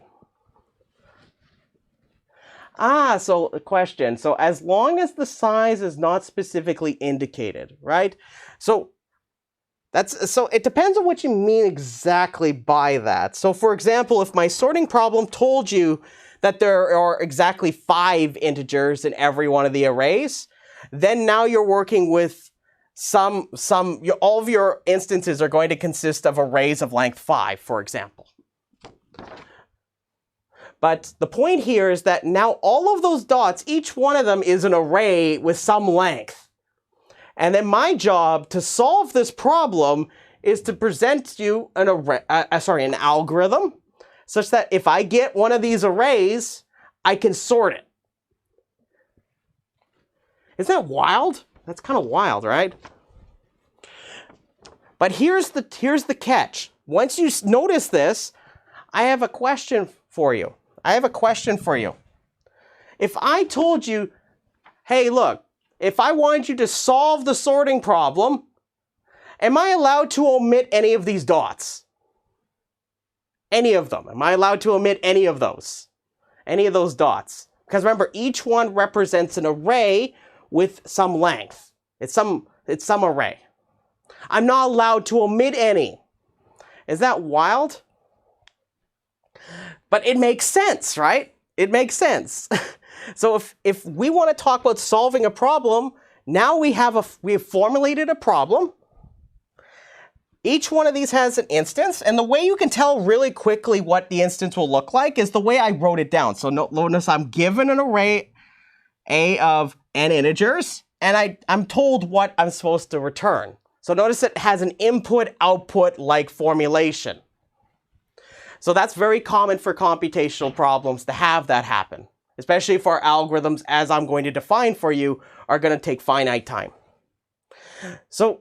So a question. So as long as the size is not specifically indicated, right? So it depends on what you mean exactly by that. So for example, if my sorting problem told you that there are exactly 5 integers in every one of the arrays, then now you're working with all of your instances are going to consist of arrays of length 5, for example. But the point here is that now all of those dots, each one of them is an array with some length. And then my job to solve this problem is to present you an algorithm, such that if I get one of these arrays, I can sort it. Isn't that wild? That's kind of wild, right? But here's the catch. Once you notice this, I have a question for you. If I told you, hey, look, if I want you to solve the sorting problem, am I allowed to omit any of these dots? Any of them? Am I allowed to omit any of those? Any of those dots? Because remember, each one represents an array with some length. It's some array. I'm not allowed to omit any. Is that wild? But it makes sense, right? It makes sense. So if we want to talk about solving a problem, now we have formulated a problem. Each one of these has an instance, and the way you can tell really quickly what the instance will look like is the way I wrote it down. So notice I'm given an array A of n integers, and I'm told what I'm supposed to return. So notice it has an input-output like formulation. So that's very common for computational problems to have that happen, especially if our algorithms, as I'm going to define for you, are going to take finite time. So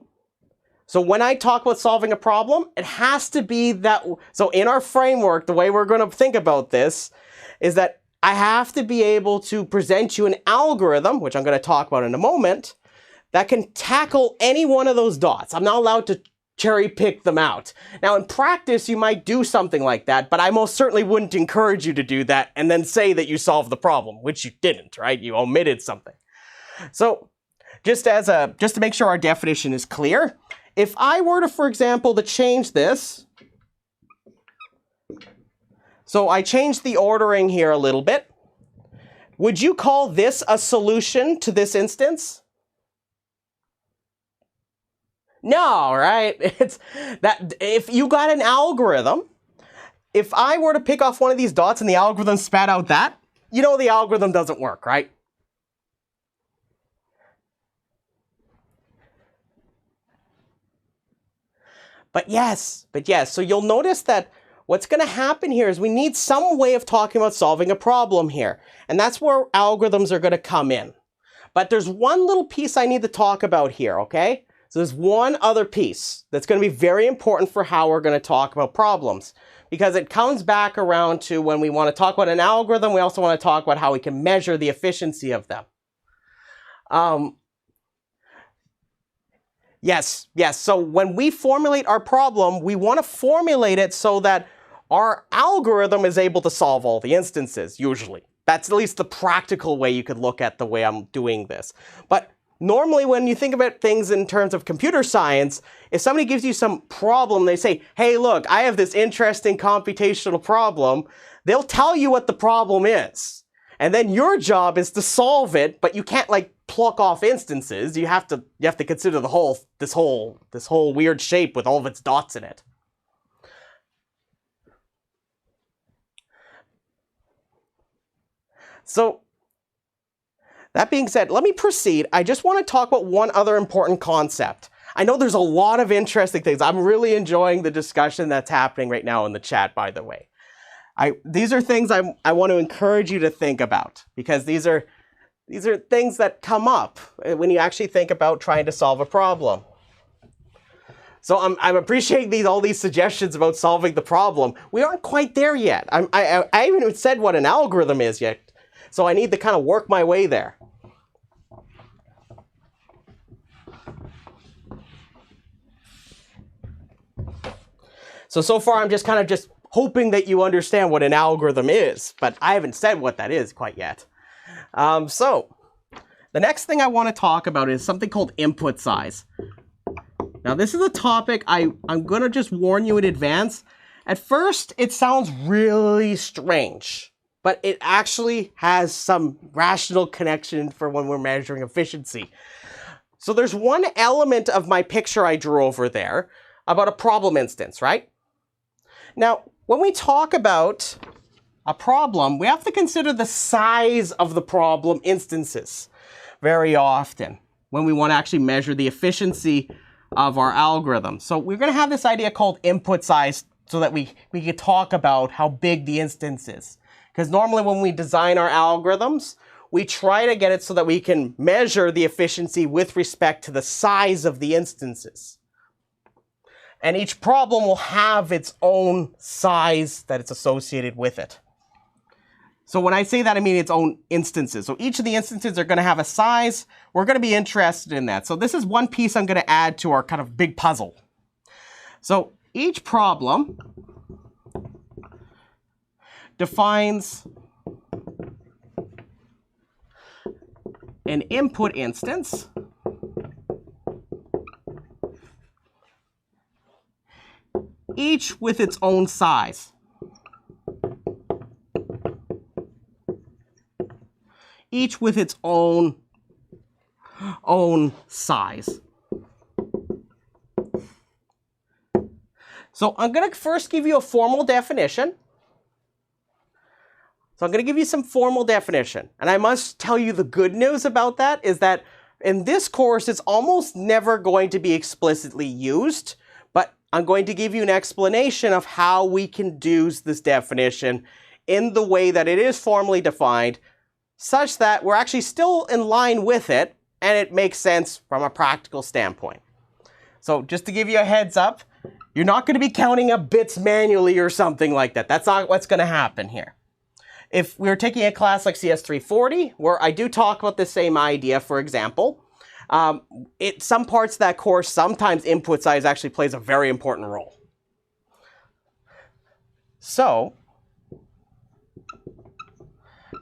when I talk about solving a problem, it has to be that. So in our framework, the way we're going to think about this is that I have to be able to present you an algorithm, which I'm going to talk about in a moment, that can tackle any one of those dots. I'm not allowed to cherry pick them out. Now in practice, you might do something like that, but I most certainly wouldn't encourage you to do that and then say that you solved the problem, which you didn't, right? You omitted something. So just to make sure our definition is clear, if I were to, for example, to change this, So I changed the ordering here a little bit. Would you call this a solution to this instance? No, right? It's that if you got an algorithm, if I were to pick off one of these dots and the algorithm spat out that, you know the algorithm doesn't work, right? But yes, so you'll notice that what's going to happen here is we need some way of talking about solving a problem here. And that's where algorithms are going to come in. But there's one little piece I need to talk about here, okay? So there's one other piece that's going to be very important for how we're going to talk about problems. Because it comes back around to when we want to talk about an algorithm, we also want to talk about how we can measure the efficiency of them. Yes. So when we formulate our problem, we want to formulate it so that our algorithm is able to solve all the instances, usually. That's at least the practical way you could look at the way I'm doing this. But normally when you think about things in terms of computer science, if somebody gives you some problem, they say, hey, look, I have this interesting computational problem, they'll tell you what the problem is. And then your job is to solve it, but you can't like pluck off instances. You have to consider this whole weird shape with all of its dots in it. So that being said, let me proceed. I just want to talk about one other important concept. I know there's a lot of interesting things. I'm really enjoying the discussion that's happening right now in the chat, by the way. These are things I want to encourage you to think about, because these are things that come up when you actually think about trying to solve a problem. So I'm appreciating all these suggestions about solving the problem. We aren't quite there yet. I haven't even said what an algorithm is yet, so I need to kind of work my way there. So far I'm just kind of hoping that you understand what an algorithm is, but I haven't said what that is quite yet. So the next thing I want to talk about is something called input size. Now this is a topic I'm going to just warn you in advance. At first it sounds really strange, but it actually has some rational connection for when we're measuring efficiency. So there's one element of my picture I drew over there about a problem instance, right? Now, when we talk about a problem, we have to consider the size of the problem instances very often when we want to actually measure the efficiency of our algorithm. So we're going to have this idea called input size so that we can talk about how big the instance is. Because normally when we design our algorithms, we try to get it so that we can measure the efficiency with respect to the size of the instances. And each problem will have its own size that it's associated with it. So when I say that, I mean its own instances. So each of the instances are going to have a size. We're going to be interested in that. So this is one piece I'm going to add to our kind of big puzzle. So each problem defines an input instance each with its own size. Each with its own size. So I'm going to first give you a formal definition. So I'm going to give you some formal definition. And I must tell you the good news about that is that in this course, it's almost never going to be explicitly used, but I'm going to give you an explanation of how we can use this definition in the way that it is formally defined, such that we're actually still in line with it, and it makes sense from a practical standpoint. So just to give you a heads up, you're not going to be counting up bits manually or something like that. That's not what's going to happen here. If we were taking a class like CS340, where I do talk about the same idea, for example, some parts of that course, sometimes input size actually plays a very important role. So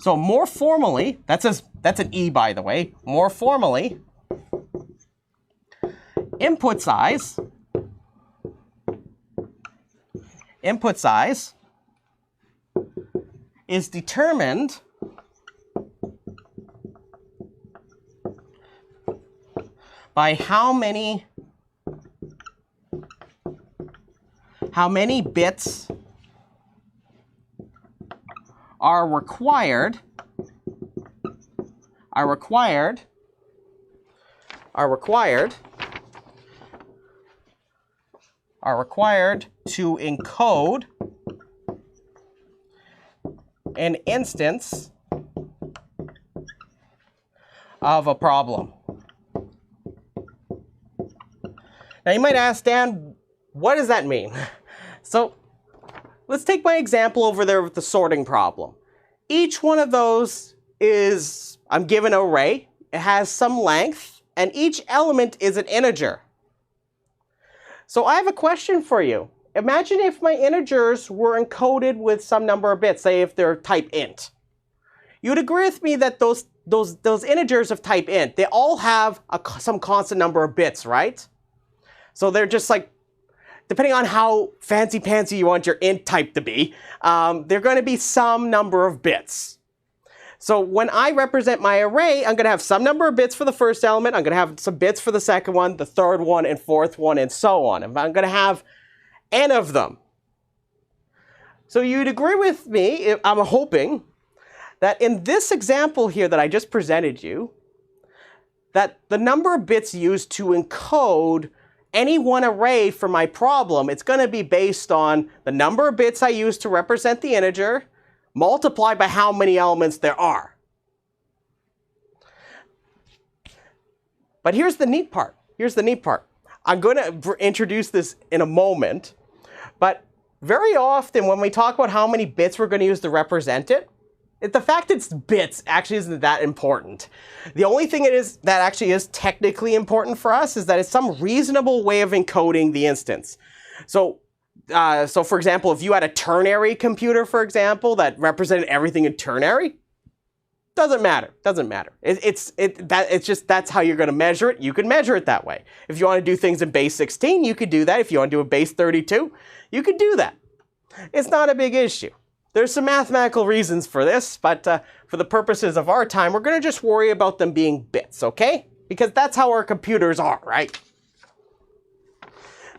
more formally, that's an E, by the way. More formally, input size is determined by how many bits are required to encode an instance of a problem. Now you might ask, Dan, what does that mean? So let's take my example over there with the sorting problem. Each one of those is, I'm given an array, it has some length, and each element is an integer. So I have a question for you. Imagine if my integers were encoded with some number of bits, say if they're type int. You'd agree with me that those integers of type int, they all have some constant number of bits, right? So they're just like, depending on how fancy-pantsy you want your int type to be, they're going to be some number of bits. So when I represent my array, I'm going to have some number of bits for the first element, I'm going to have some bits for the second one, the third one, and fourth one, and so on. And I'm going to have n of them. So you'd agree with me, I'm hoping, that in this example here that I just presented you, that the number of bits used to encode any one array for my problem, it's going to be based on the number of bits I use to represent the integer, multiplied by how many elements there are. But here's the neat part. I'm going to introduce this in a moment, but very often when we talk about how many bits we're going to use to represent it, the fact it's bits actually isn't that important. The only thing that actually is technically important for us is that it's some reasonable way of encoding the instance. So for example, if you had a ternary computer, for example, that represented everything in ternary, doesn't matter. It's just that's how you're going to measure it. You can measure it that way. If you want to do things in base 16, you could do that. If you want to do a base 32, you could do that. It's not a big issue. There's some mathematical reasons for this, but for the purposes of our time, we're going to just worry about them being bits, okay? Because that's how our computers are, right?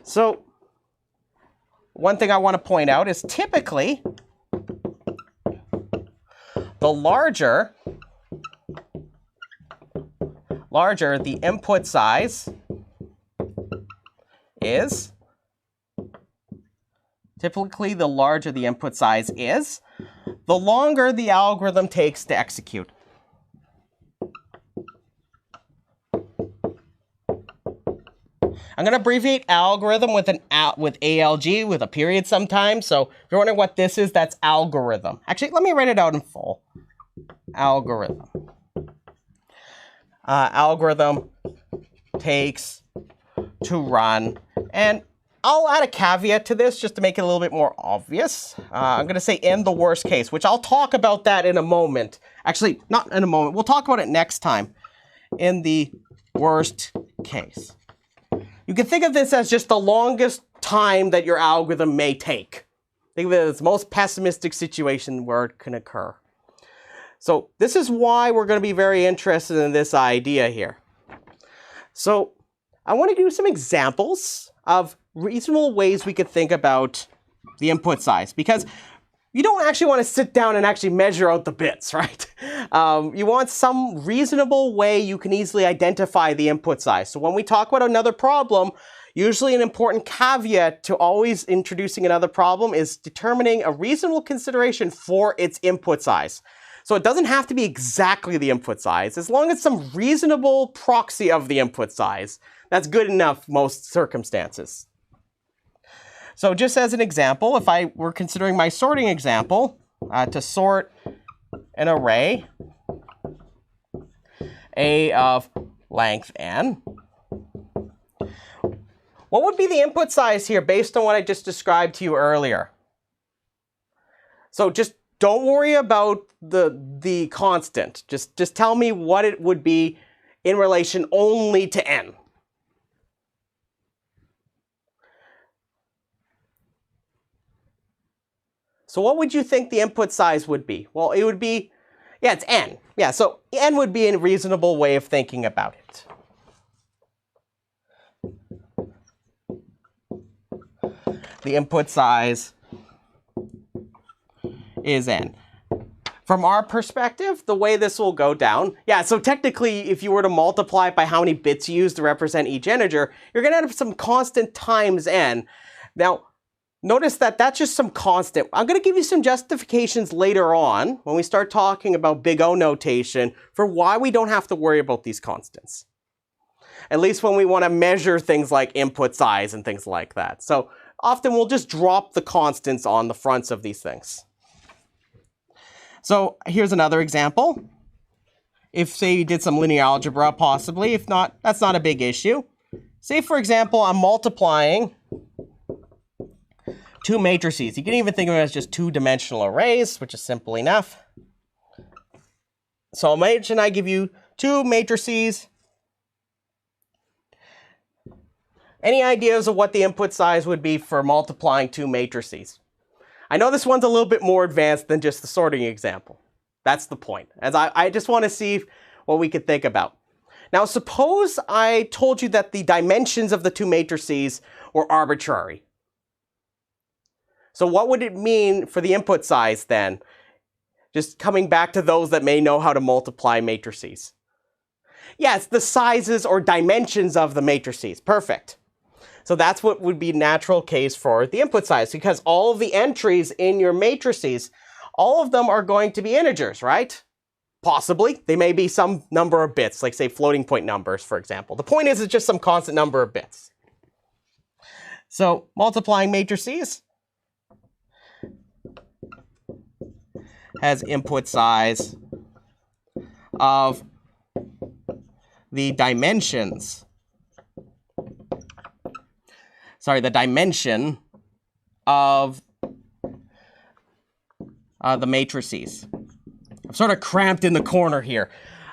So one thing I want to point out is typically the larger the input size is, the longer the algorithm takes to execute. I'm going to abbreviate algorithm with ALG, with a period sometimes. So if you're wondering what this is, that's algorithm. Actually, let me write it out in full. Algorithm. Algorithm takes to run. And I'll add a caveat to this just to make it a little bit more obvious. I'm going to say in the worst case, which I'll talk about that in a moment. Actually, not in a moment. We'll talk about it next time. In the worst case. You can think of this as just the longest time that your algorithm may take. Think of it as the most pessimistic situation where it can occur. So this is why we're going to be very interested in this idea here. So I want to give you some examples of reasonable ways we could think about the input size, because you don't actually want to sit down and actually measure out the bits, right? You want some reasonable way you can easily identify the input size. So when we talk about another problem, usually an important caveat to always introducing another problem is determining a reasonable consideration for its input size. So it doesn't have to be exactly the input size. As long as some reasonable proxy of the input size, that's good enough most circumstances. So just as an example, if I were considering my sorting example, to sort an array, A of length n, what would be the input size here based on what I just described to you earlier? So just don't worry about the constant. Just tell me what it would be in relation only to n. So what would you think the input size would be? Well, it would be, yeah, it's n. Yeah, so n would be a reasonable way of thinking about it. The input size is n. From our perspective, the way this will go down, yeah, so technically, if you were to multiply it by how many bits you use to represent each integer, you're going to have some constant times n. Now, notice that that's just some constant. I'm going to give you some justifications later on when we start talking about big O notation for why we don't have to worry about these constants. At least when we want to measure things like input size and things like that. So often we'll just drop the constants on the fronts of these things. So here's another example. If, say, you did some linear algebra, possibly. If not, that's not a big issue. Say, for example, I'm multiplying two matrices. You can even think of it as just two-dimensional arrays, which is simple enough. So imagine I give you two matrices. Any ideas of what the input size would be for multiplying two matrices? I know this one's a little bit more advanced than just the sorting example. That's the point. As I just want to see what we could think about. Now, suppose I told you that the dimensions of the two matrices were arbitrary. So what would it mean for the input size then? Just coming back to those that may know how to multiply matrices. Yes, the sizes or dimensions of the matrices. Perfect. So that's what would be natural case for the input size, because all of the entries in your matrices, all of them are going to be integers, right? Possibly. They may be some number of bits, like say floating point numbers, for example. The point is it's just some constant number of bits. So multiplying matrices has input size of the dimensions. Sorry, the dimension of the matrices. I'm sort of cramped in the corner here.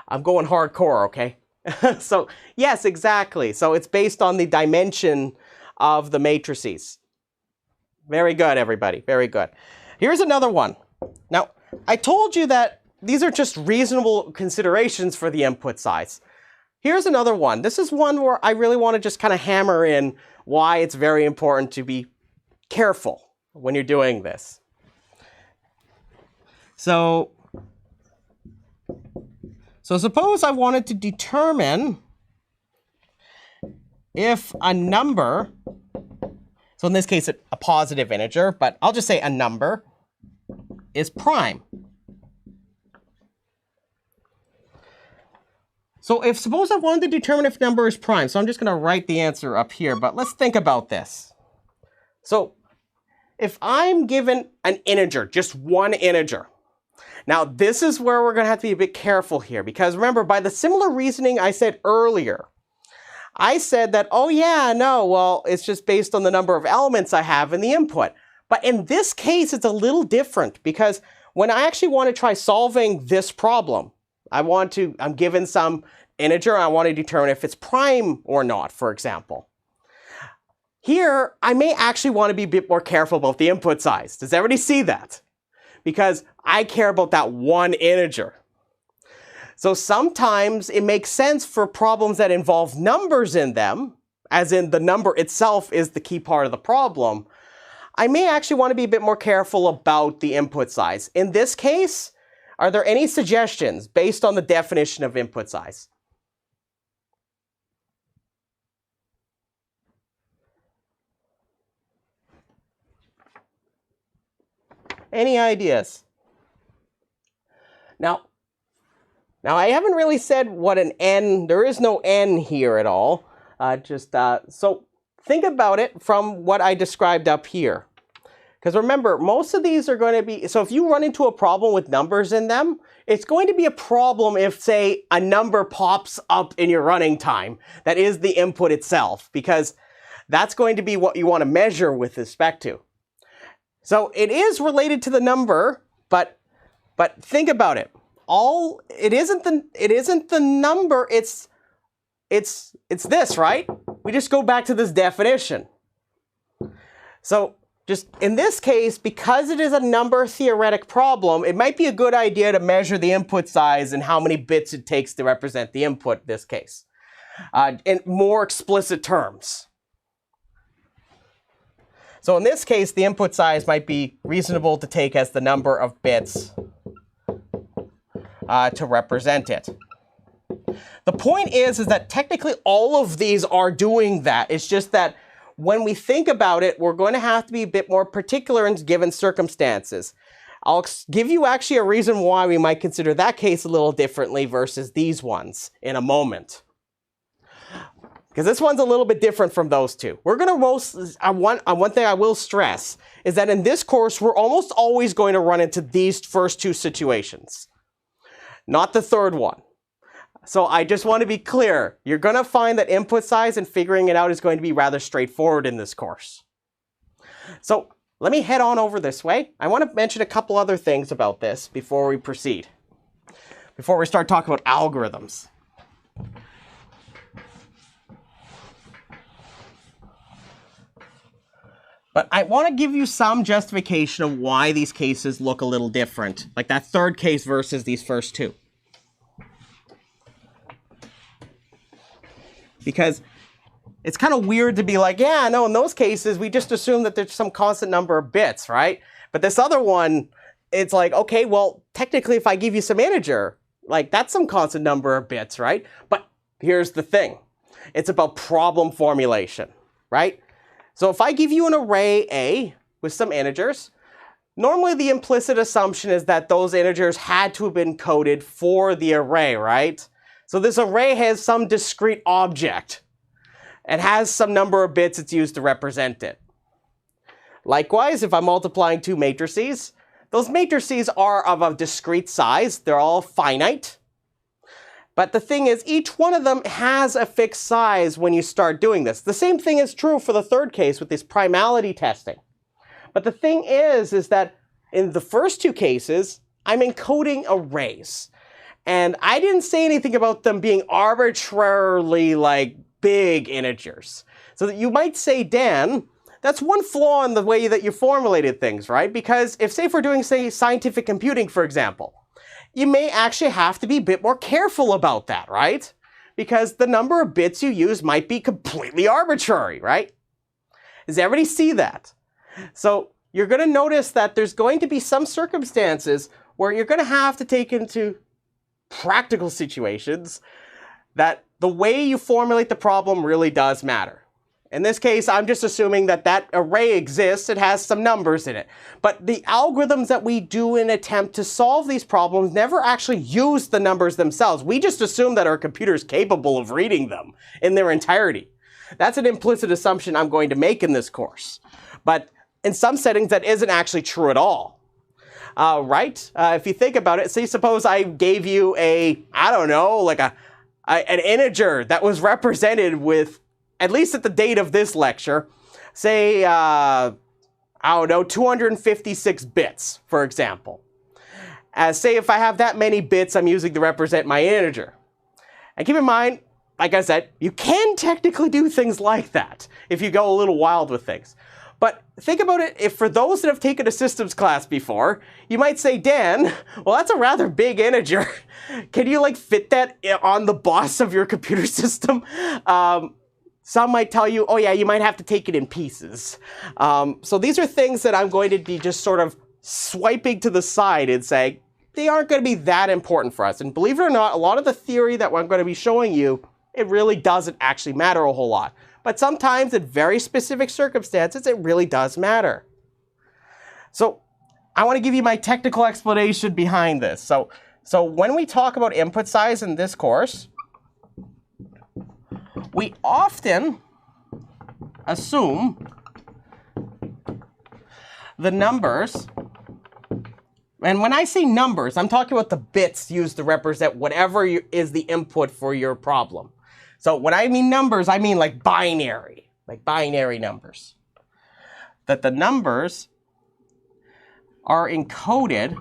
I'm going hardcore, okay? So, yes, exactly. So it's based on the dimension of the matrices. Very good, everybody. Very good. Here's another one. Now, I told you that these are just reasonable considerations for the input size. Here's another one. This is one where I really want to just kind of hammer in why it's very important to be careful when you're doing this. So suppose I wanted to determine if a number, so in this case a positive integer, but I'll just say a number is prime. So suppose I wanted to determine if number is prime. So I'm just going to write the answer up here, but let's think about this. So if I'm given an integer, just one integer. Now this is where we're going to have to be a bit careful here, because remember, by the similar reasoning I said earlier, I said that, oh yeah, no, well, it's just based on the number of elements I have in the input. But in this case, it's a little different, because when I actually want to try solving this problem, I'm given some integer, I want to determine if it's prime or not, for example. Here, I may actually want to be a bit more careful about the input size. Does everybody see that? Because I care about that one integer. So sometimes it makes sense for problems that involve numbers in them, as in the number itself is the key part of the problem. I may actually want to be a bit more careful about the input size. In this case, are there any suggestions based on the definition of input size? Any ideas? Now I haven't really said what an n, there is no n here at all. So think about it from what I described up here. Because remember, most of these are going to be, so if you run into a problem with numbers in them, it's going to be a problem if, say, a number pops up in your running time that is the input itself, because that's going to be what you want to measure with respect to. So it is related to the number, but think about it. It isn't the number, it's this, right? We just go back to this definition. So just in this case, because it is a number theoretic problem, it might be a good idea to measure the input size and how many bits it takes to represent the input in this case, in more explicit terms. So in this case, the input size might be reasonable to take as the number of bits to represent it. The point is that technically all of these are doing that. It's just that when we think about it, we're going to have to be a bit more particular in given circumstances. I'll give you actually a reason why we might consider that case a little differently versus these ones in a moment. Because this one's a little bit different from those two. We're going to one thing I will stress is that in this course, we're almost always going to run into these first two situations, not the third one. So I just want to be clear. You're going to find that input size and figuring it out is going to be rather straightforward in this course. So let me head on over this way. I want to mention a couple other things about this before we proceed, before we start talking about algorithms. But I want to give you some justification of why these cases look a little different, like that third case versus these first two. Because it's kind of weird to be like, yeah, no, in those cases, we just assume that there's some constant number of bits, right? But this other one, it's like, okay, well, technically, if I give you some integer, like that's some constant number of bits, right? But here's the thing. It's about problem formulation, right? So if I give you an array A with some integers, normally the implicit assumption is that those integers had to have been coded for the array, right? So this array has some discrete object and has some number of bits it's used to represent it. Likewise, if I'm multiplying two matrices, those matrices are of a discrete size. They're all finite. But the thing is, each one of them has a fixed size when you start doing this. The same thing is true for the third case with this primality testing. But the thing is that in the first two cases, I'm encoding arrays. And I didn't say anything about them being arbitrarily like big integers. So that you might say, Dan, that's one flaw in the way that you formulated things, right? Because if, say, if we're doing, say, scientific computing, for example, you may actually have to be a bit more careful about that, right? Because the number of bits you use might be completely arbitrary, right? Does everybody see that? So you're going to notice that there's going to be some circumstances where you're going to have to take into practical situations that the way you formulate the problem really does matter. In this case, I'm just assuming that that array exists. It has some numbers in it. But the algorithms that we do in an attempt to solve these problems never actually use the numbers themselves. We just assume that our computer is capable of reading them in their entirety. That's an implicit assumption I'm going to make in this course. But in some settings, that isn't actually true at all. Right? If you think about it, say suppose I gave you a, I don't know, like an integer that was represented with, at least at the date of this lecture, say, I don't know, 256 bits, for example. Say if I have that many bits I'm using to represent my integer. And keep in mind, like I said, you can technically do things like that if you go a little wild with things. But think about it, if for those that have taken a systems class before, you might say, Dan, well, that's a rather big integer. Can you like fit that on the bus of your computer system? Some might tell you, oh yeah, you might have to take it in pieces. So these are things that I'm going to be just sort of swiping to the side and saying, they aren't going to be that important for us. And believe it or not, a lot of the theory that I'm going to be showing you, it really doesn't actually matter a whole lot. But sometimes in very specific circumstances, it really does matter. So I want to give you my technical explanation behind this. So when we talk about input size in this course, we often assume the numbers, and when I say numbers, I'm talking about the bits used to represent whatever is the input for your problem. So when I mean numbers, I mean like binary numbers. That the numbers are encoded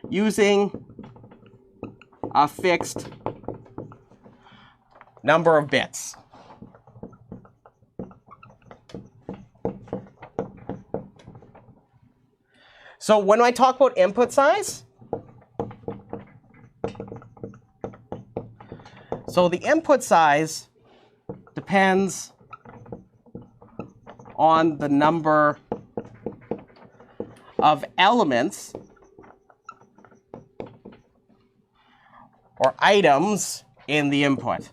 using a fixed number of bits. So when I talk about input size, so the input size depends on the number of elements or items in the input.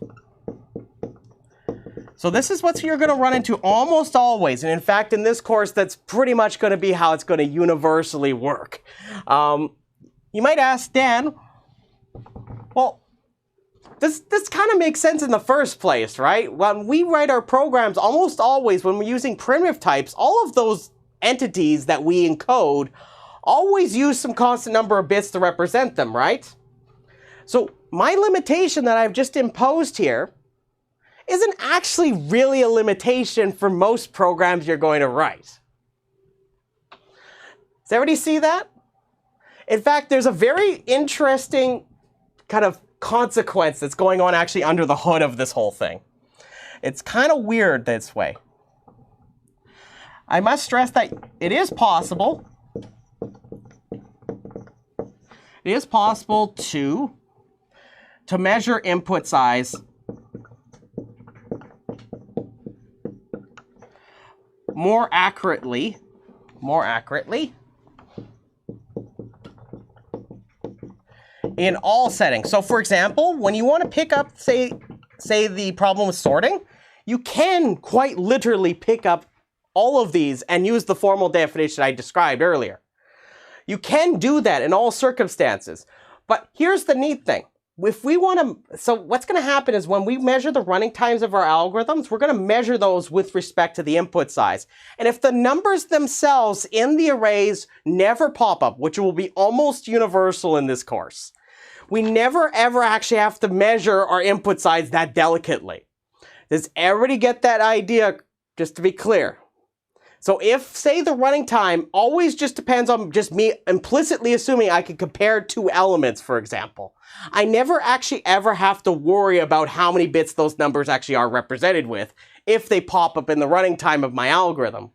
So this is what you're going to run into almost always. And in fact, in this course, that's pretty much going to be how it's going to universally work. You might ask, Dan, well, this kind of makes sense in the first place, right? When we write our programs, almost always when we're using primitive types, all of those entities that we encode always use some constant number of bits to represent them, right? So my limitation that I've just imposed here isn't actually really a limitation for most programs you're going to write. Does everybody see that? In fact, there's a very interesting kind of consequence that's going on actually under the hood of this whole thing. It's kind of weird this way. I must stress that it is possible. It is possible to measure input size more accurately in all settings. So for example, when you want to pick up, say the problem with sorting, you can quite literally pick up all of these and use the formal definition I described earlier. You can do that in all circumstances. But here's the neat thing. If we want to, so what's going to happen is when we measure the running times of our algorithms, we're going to measure those with respect to the input size. And if the numbers themselves in the arrays never pop up, which will be almost universal in this course, we never ever actually have to measure our input size that delicately. Does everybody get that idea? Just to be clear. So if, say, the running time always just depends on just me implicitly assuming I can compare two elements, for example, I never actually ever have to worry about how many bits those numbers actually are represented with if they pop up in the running time of my algorithm.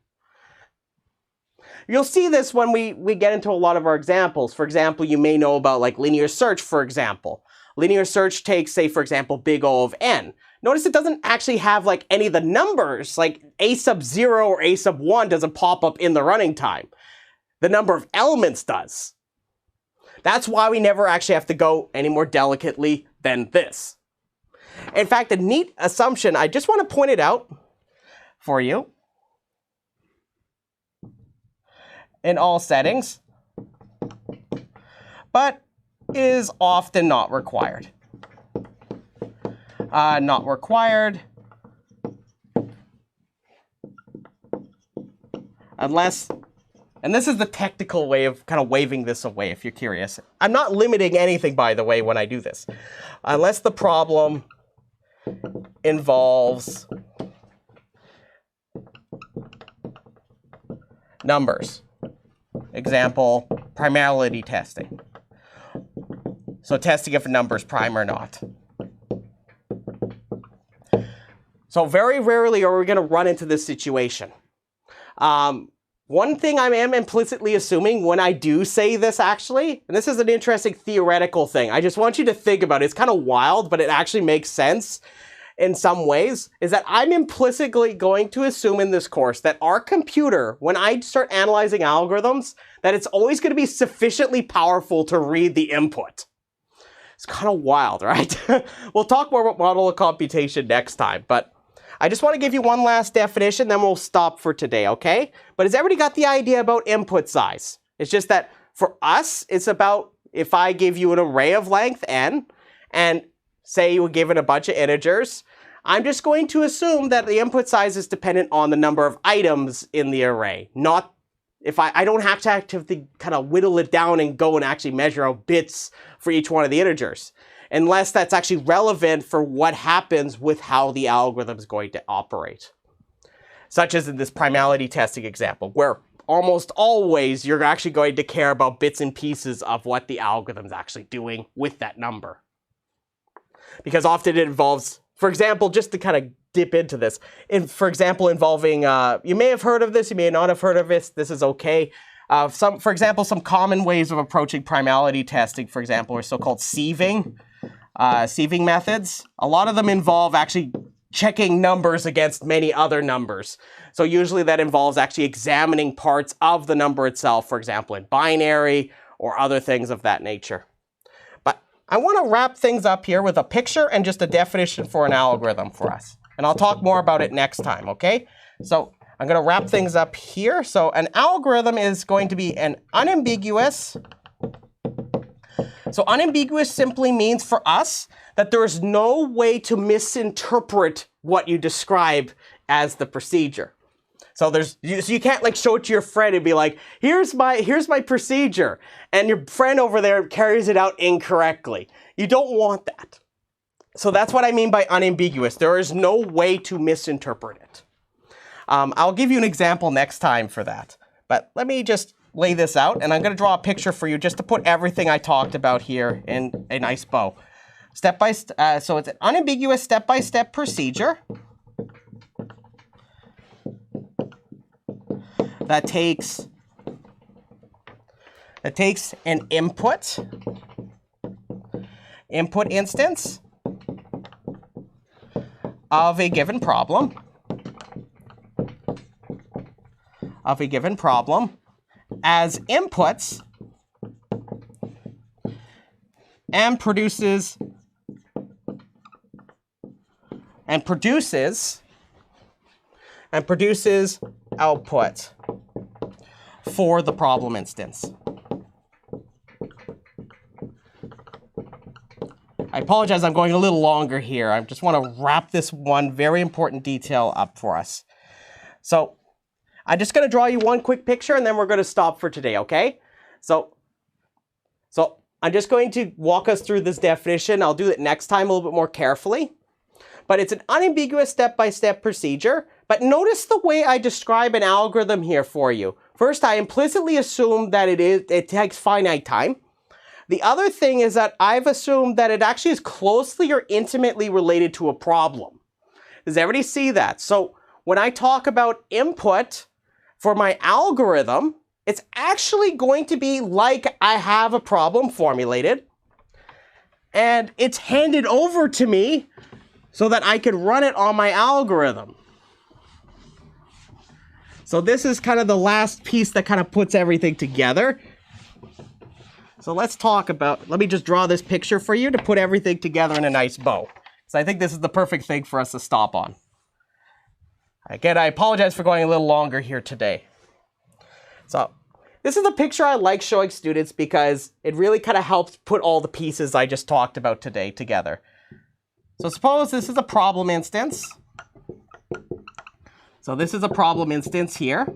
You'll see this when we get into a lot of our examples. For example, you may know about like linear search, for example. Linear search takes, say, for example, big O of n. Notice it doesn't actually have like any of the numbers, like a sub 0 or a sub 1 doesn't pop up in the running time. The number of elements does. That's why we never actually have to go any more delicately than this. In fact, a neat assumption, I just want to point it out for you. In all settings, but is often not required. Not required unless, and this is the technical way of kind of waving this away if you're curious. I'm not limiting anything, by the way, when I do this. Unless the problem involves numbers. Example, primality testing. So testing if a number is prime or not. So very rarely are we going to run into this situation. One thing I am implicitly assuming when I do say this actually, and this is an interesting theoretical thing, I just want you to think about it. It's kind of wild, but it actually makes sense in some ways, is that I'm implicitly going to assume in this course that our computer, when I start analyzing algorithms, that it's always going to be sufficiently powerful to read the input. It's kind of wild, right? We'll talk more about model of computation next time, but I just want to give you one last definition, then we'll stop for today, okay? But has everybody got the idea about input size? It's just that for us, it's about if I give you an array of length n, and say you were given a bunch of integers, I'm just going to assume that the input size is dependent on the number of items in the array, not if I don't have to kind of whittle it down and go and actually measure out bits for each one of the integers, unless that's actually relevant for what happens with how the algorithm is going to operate. Such as in this primality testing example, where almost always you're actually going to care about bits and pieces of what the algorithm's actually doing with that number. Because often it involves, for example, just to kind of dip into this, for example, involving, you may have heard of this, you may not have heard of this is okay. For example, some common ways of approaching primality testing, for example, are so-called sieving methods. A lot of them involve actually checking numbers against many other numbers. So usually that involves actually examining parts of the number itself, for example, in binary or other things of that nature. But I want to wrap things up here with a picture and just a definition for an algorithm for us. And I'll talk more about it next time, okay? So I'm going to wrap things up here. So an algorithm is going to be an unambiguous. So unambiguous simply means for us that there is no way to misinterpret what you describe as the procedure. So you can't like show it to your friend and be like, here's my procedure, and your friend over there carries it out incorrectly. You don't want that. So that's what I mean by unambiguous. There is no way to misinterpret it. I'll give you an example next time for that. But let me just lay this out, and I'm going to draw a picture for you just to put everything I talked about here in a nice bow. So it's an unambiguous step-by-step procedure that takes an input instance of a given problem as inputs and produces output for the problem instance. I apologize, I'm going a little longer here. I just want to wrap this one very important detail up for us. So I'm just going to draw you one quick picture, and then we're going to stop for today, okay? So I'm just going to walk us through this definition. I'll do it next time a little bit more carefully. But it's an unambiguous step-by-step procedure. But notice the way I describe an algorithm here for you. First, I implicitly assume that it takes finite time. The other thing is that I've assumed that it actually is closely or intimately related to a problem. Does everybody see that? So when I talk about input for my algorithm, it's actually going to be like I have a problem formulated, and it's handed over to me so that I can run it on my algorithm. So this is kind of the last piece that kind of puts everything together. So let me just draw this picture for you to put everything together in a nice bow. So I think this is the perfect thing for us to stop on. Again, I apologize for going a little longer here today. So this is a picture I like showing students because it really kind of helps put all the pieces I just talked about today together. So suppose this is a problem instance. So this is a problem instance here.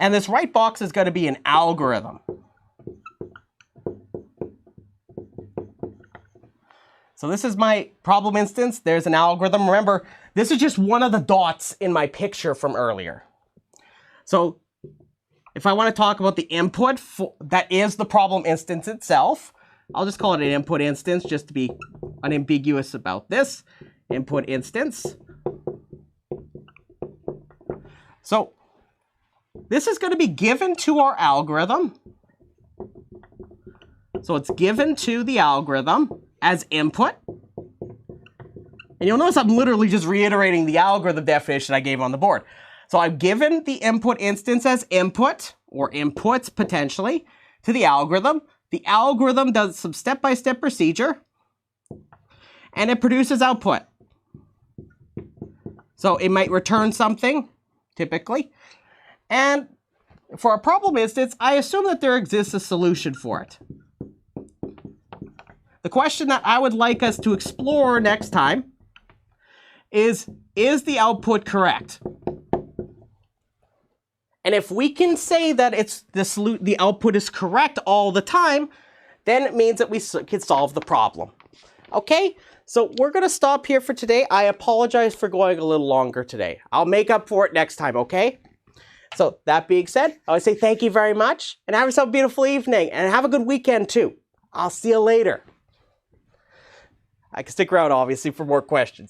And this right box is going to be an algorithm. So this is my problem instance. There's an algorithm. Remember, this is just one of the dots in my picture from earlier. So if I want to talk about the input that is the problem instance itself, I'll just call it an input instance just to be unambiguous about this. Input instance. So this is going to be given to our algorithm. So it's given to the algorithm as input. And you'll notice I'm literally just reiterating the algorithm definition I gave on the board. So I've given the input instance as input, or inputs potentially, to the algorithm. The algorithm does some step-by-step procedure, and it produces output. So it might return something, typically. And for a problem instance, I assume that there exists a solution for it. The question that I would like us to explore next time is the output correct? And if we can say that the output is correct all the time, then it means that we can solve the problem. Okay? So we're going to stop here for today. I apologize for going a little longer today. I'll make up for it next time, okay? So that being said, I would say thank you very much, and have yourself a beautiful evening, and have a good weekend too. I'll see you later. I can stick around, obviously, for more questions.